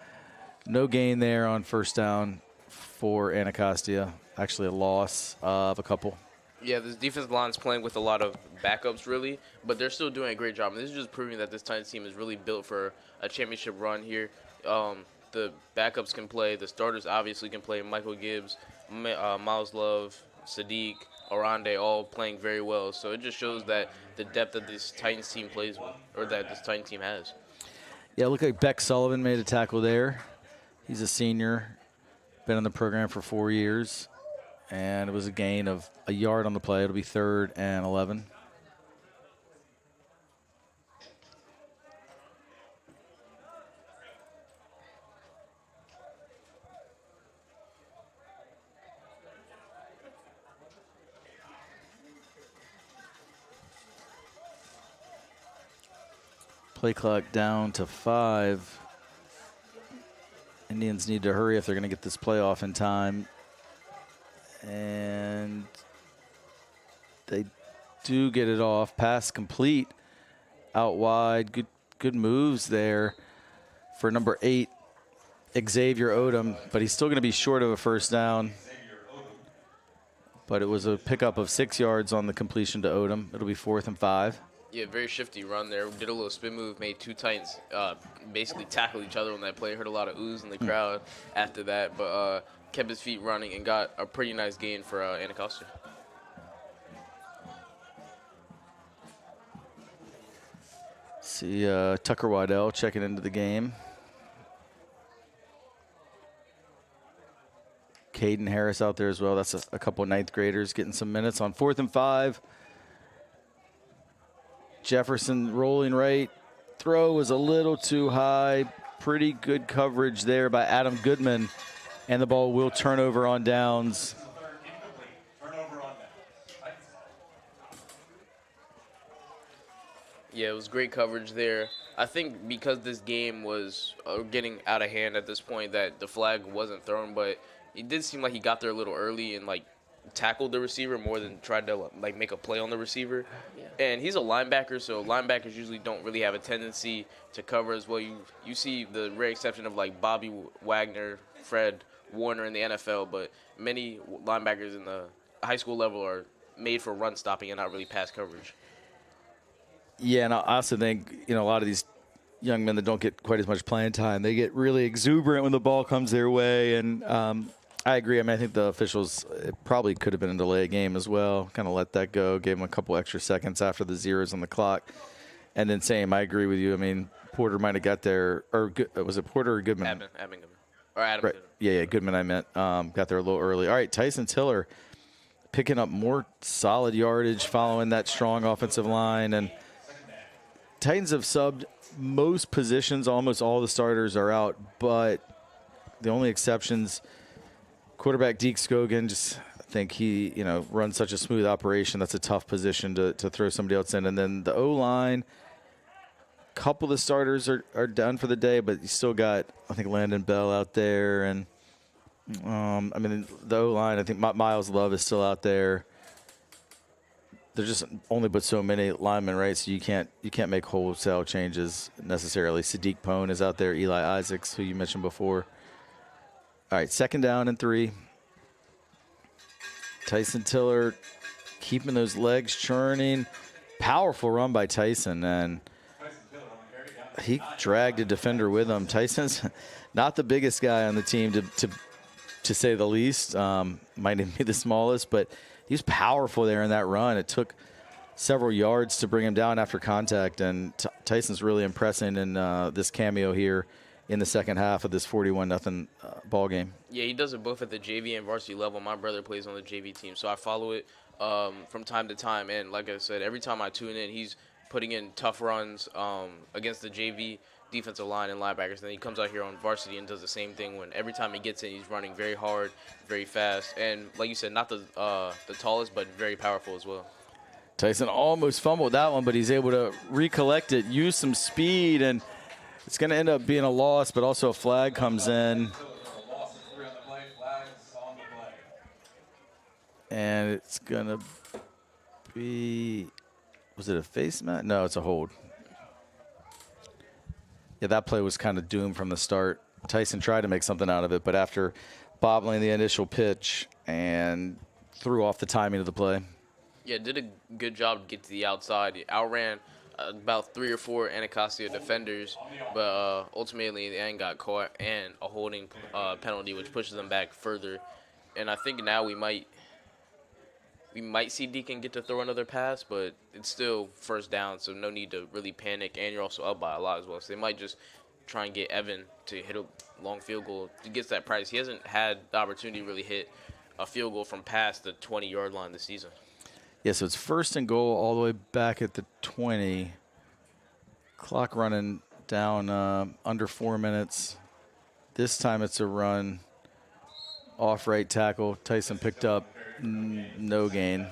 no gain there on first down for Anacostia. Actually a loss of a couple. Yeah, this defensive line's playing with a lot of backups, really, but they're still doing a great job. And this is just proving that this Titans team is really built for a championship run here. The backups can play. The starters obviously can play. Michael Gibbs, Miles Love, Sadiq, Arande, all playing very well. So it just shows that the depth that this Titans team plays with, or that this Titans team has. Yeah, look like Beck Sullivan made a tackle there. He's a senior, been in the program for 4 years. And it was a gain of a yard on the play. It'll be 3rd and 11. Play clock down to 5. Indians need to hurry if they're going to get this play off in time. And they do get it off. Pass complete out wide. Good moves there for number 8, Xavier Odom, but he's still going to be short of a first down. but it was a pickup of 6 yards on the completion to Odom. It'll be 4th and 5. Yeah, very shifty run there. Did a little spin move, made 2 Titans basically tackle each other on that play. Heard a lot of oohs in the crowd after that, but kept his feet running and got a pretty nice gain for Anacostia. See Tucker Waddell checking into the game. Caden Harris out there as well. That's a couple of 9th graders getting some minutes on 4th and 5. Jefferson rolling right. Throw was a little too high. Pretty good coverage there by Adam Goodman. And the ball will turn over on downs. Yeah, it was great coverage there. I think because this game was getting out of hand at this point that the flag wasn't thrown, but it did seem like he got there a little early and, like, tackled the receiver more than tried to, like, make a play on the receiver. Yeah. And he's a linebacker, so linebackers usually don't really have a tendency to cover as well. You see the rare exception of, like, Bobby Wagner, Fred Warner in the NFL, but many linebackers in the high school level are made for run stopping and not really pass coverage. Yeah, and I also think, a lot of these young men that don't get quite as much playing time, they get really exuberant when the ball comes their way. And I agree. I think the officials, it probably could have been a delay game as well. Kind of let that go, gave them a couple extra seconds after the zeros on the clock. And then I agree with you. Porter might have got there, or was it Porter or Goodman? Adam Goodman. Or Adam right. Goodman. Yeah, Goodman I meant. Got there a little early. All right, Tyson Tiller picking up more solid yardage following that strong offensive line. And Titans have subbed most positions. Almost all the starters are out, but the only exceptions, quarterback Deke Scogan, just I think he, runs such a smooth operation. That's a tough position to throw somebody else in. And then the O-line, a couple of the starters are done for the day, but you still got, I think, Landon Bell out there. And, the O-line, I think Miles Love is still out there. There's just only but so many linemen, right? So you can't make wholesale changes necessarily. Sadiq Pone is out there. Eli Isaacs, who you mentioned before. All right, 2nd down and 3. Tyson Tiller keeping those legs churning. Powerful run by Tyson, and he dragged a defender with him. Tyson's not the biggest guy on the team, to say the least. Might even be the smallest, but he was powerful there in that run. It took several yards to bring him down after contact, and Tyson's really impressing in this cameo here in the second half of this 41-0 ball game. Yeah, he does it both at the JV and varsity level. My brother plays on the JV team, so I follow it from time to time. And like I said, every time I tune in, he's putting in tough runs against the JV defensive line and linebackers. Then he comes out here on varsity and does the same thing. When every time he gets in, he's running very hard, very fast, and like you said, not the tallest, but very powerful as well. Tyson almost fumbled that one, but he's able to recollect it, use some speed, and it's going to end up being a loss, but also a flag comes in. And it's going to be, was it a face mask? No, it's a hold. Yeah, that play was kind of doomed from the start. Tyson tried to make something out of it, but after bobbling the initial pitch and threw off the timing of the play. Yeah, did a good job to get to the outside. He outran about 3 or 4 Anacostia defenders, but ultimately in the end got caught and a holding penalty, which pushes them back further. And I think now we might see Deacon get to throw another pass, but it's still 1st down, so no need to really panic. And you're also up by a lot as well, so they might just try and get Evan to hit a long field goal to get that price. He hasn't had the opportunity to really hit a field goal from past the 20-yard line this season. Yeah, so it's 1st and goal all the way back at the 20. Clock running down under 4 minutes. This time it's a run off right tackle. Tyson picked up no gain.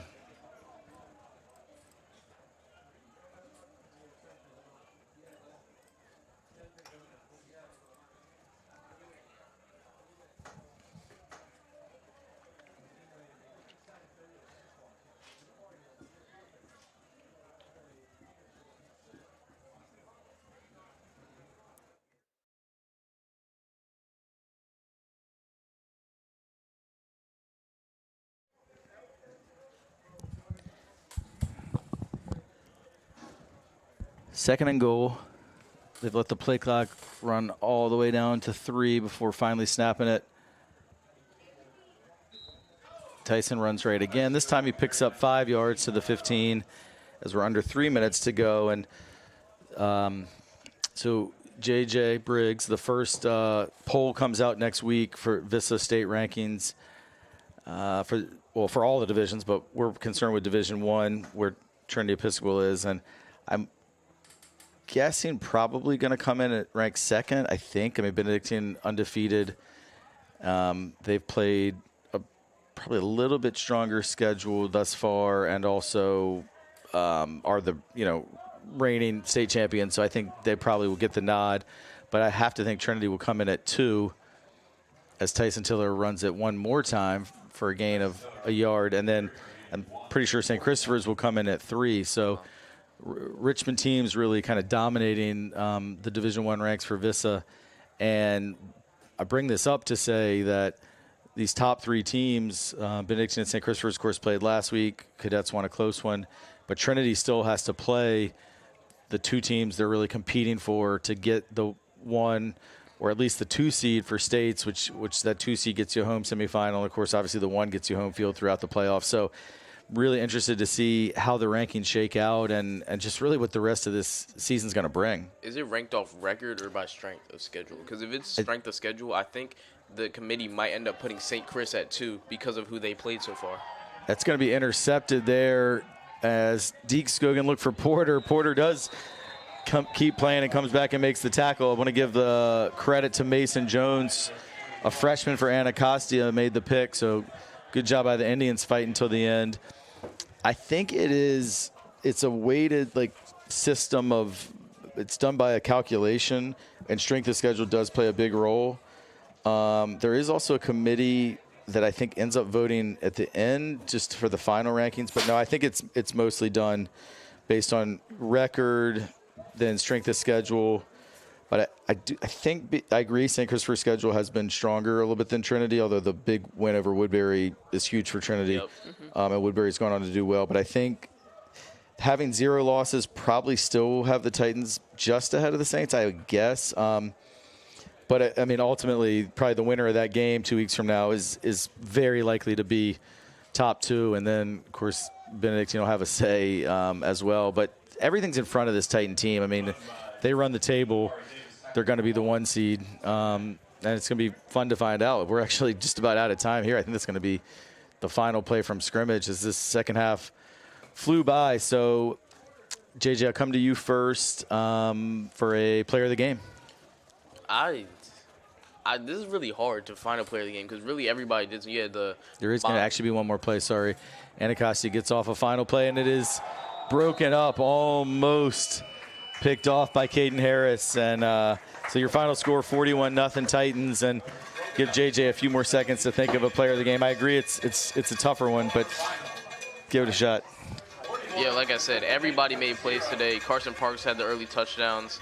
2nd and goal. They've let the play clock run all the way down to 3 before finally snapping it. Tyson runs right again. This time he picks up 5 yards to the 15 as we're under 3 minutes to go. And so J.J. Briggs, the first poll comes out next week for Vista State rankings for all the divisions, but we're concerned with Division I, where Trinity Episcopal is. And I'm guessing probably going to come in at ranked 2nd, I think. I mean, Benedictine undefeated. They've played probably a little bit stronger schedule thus far, and also are the reigning state champions. So I think they probably will get the nod. But I have to think Trinity will come in at 2 as Tyson Tiller runs it one more time for a gain of a yard. And then I'm pretty sure St. Christopher's will come in at 3. So Richmond teams really kind of dominating the Division I ranks for Vista. And I bring this up to say that these top 3 teams, Benedictine and St. Christopher's, of course, played last week. Cadets won a close one. But Trinity still has to play the 2 teams they're really competing for to get the 1 or at least the 2 seed for states, which that 2 seed gets you a home semifinal. And of course, obviously the 1 gets you home field throughout the playoffs. So really interested to see how the rankings shake out and just really what the rest of this season's going to bring. Is it ranked off record or by strength of schedule? Because if it's strength of schedule, I think the committee might end up putting St. Chris at 2 because of who they played so far. That's going to be intercepted there as Deke Skogan look for Porter. Porter does keep playing and comes back and makes the tackle. I want to give the credit to Mason Jones, a freshman for Anacostia, made the pick. So good job by the Indians fighting until the end. I think it's a weighted system of, it's done by a calculation, and strength of schedule does play a big role. There is also a committee that I think ends up voting at the end just for the final rankings. But no, I think it's mostly done based on record, then strength of schedule. But I agree St. Christopher's schedule has been stronger a little bit than Trinity, although the big win over Woodbury is huge for Trinity. Yep. And Woodbury's gone on to do well. But I think having 0 losses probably still will have the Titans just ahead of the Saints, I would guess. But, I mean, ultimately, probably the winner of that game 2 weeks from now is very likely to be top 2. And then, of course, Benedictine will have a say as well. But everything's in front of this Titan team. I mean, they run the table. They're going to be the 1 seed. And it's going to be fun to find out. We're actually just about out of time here. I think that's going to be the final play from scrimmage as this second half flew by. So, JJ, I'll come to you first for a player of the game. This is really hard to find a player of the game because really everybody did. Yeah, there is going to actually be one more play. Sorry, Anacostia gets off a final play, and it is broken up, almost picked off by Caden Harris. And so your final score, 41-0 Titans, and give JJ a few more seconds to think of a player of the game. I agree, it's a tougher one, but give it a shot. Yeah, like I said, everybody made plays today. Carson Parks had the early touchdowns.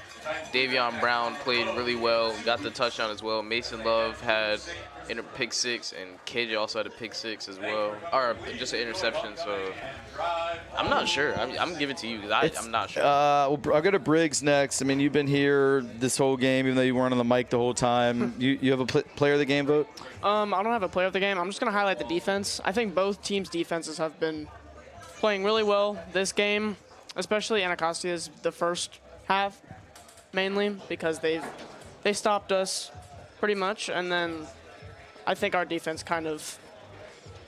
Davion Brown played really well, got the touchdown as well. Mason Love had a pick 6, and KJ also had a pick 6 as well, or just an interception. So I'm not sure. I'm going to give it to you because I'm not sure. I'll go to Briggs next. I mean, you've been here this whole game, even though you weren't on the mic the whole time. You have a player of the game vote? I don't have a player of the game. I'm just going to highlight the defense. I think both teams' defenses have been playing really well this game, especially Anacostia's the first half, mainly because they stopped us pretty much, and then I think our defense kind of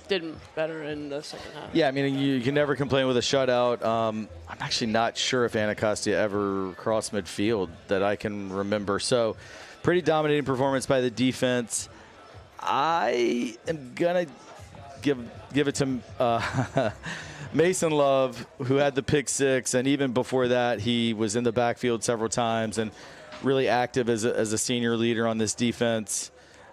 did better in the second half. Yeah, I mean, you can never complain with a shutout. I'm actually not sure if Anacostia ever crossed midfield that I can remember. So pretty dominating performance by the defense. I am going to give it to Mason Love, who had the pick 6, and even before that, he was in the backfield several times and really active as a senior leader on this defense.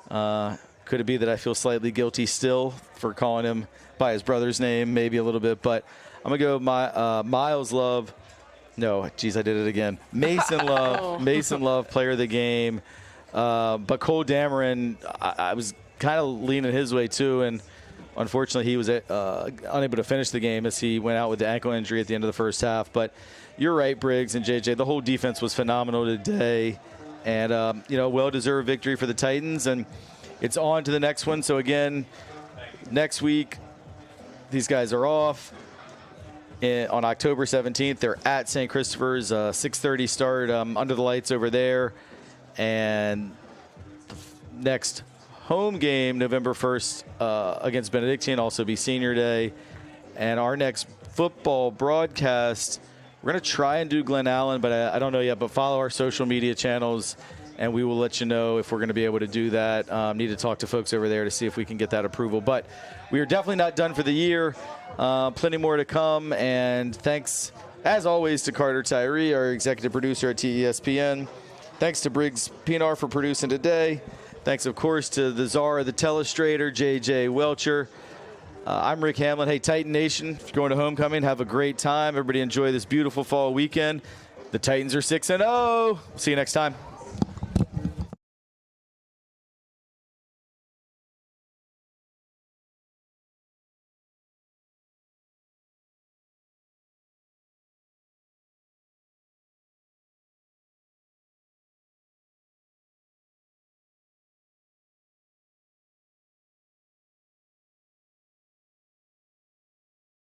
Could it be that I feel slightly guilty still for calling him by his brother's name, maybe a little bit, but I'm going to go Miles Love. No, geez, I did it again. Mason Love, Mason Love, player of the game. But Cole Dameron, I was kind of leaning his way too, and Unfortunately, he was unable to finish the game as he went out with the ankle injury at the end of the first half. But you're right, Briggs and JJ. The whole defense was phenomenal today. And, well-deserved victory for the Titans. And it's on to the next one. So, again, next week, these guys are off. On October 17th, they're at St. Christopher's, 6:30 start under the lights over there. And next home game, November 1st, against Benedictine, also be senior day. And our next football broadcast, we're going to try and do Glen Allen, but I don't know yet. But follow our social media channels, and we will let you know if we're going to be able to do that. Need to talk to folks over there to see if we can get that approval. But we are definitely not done for the year. Plenty more to come. And thanks, as always, to Carter Tyree, our executive producer at TESPN. Thanks to Briggs Pinar for producing today. Thanks, of course, to the czar of the telestrator, JJ Welcher. I'm Rick Hamlin. Hey, Titan Nation, if you're going to homecoming, have a great time. Everybody enjoy this beautiful fall weekend. The Titans are 6-0. See you next time.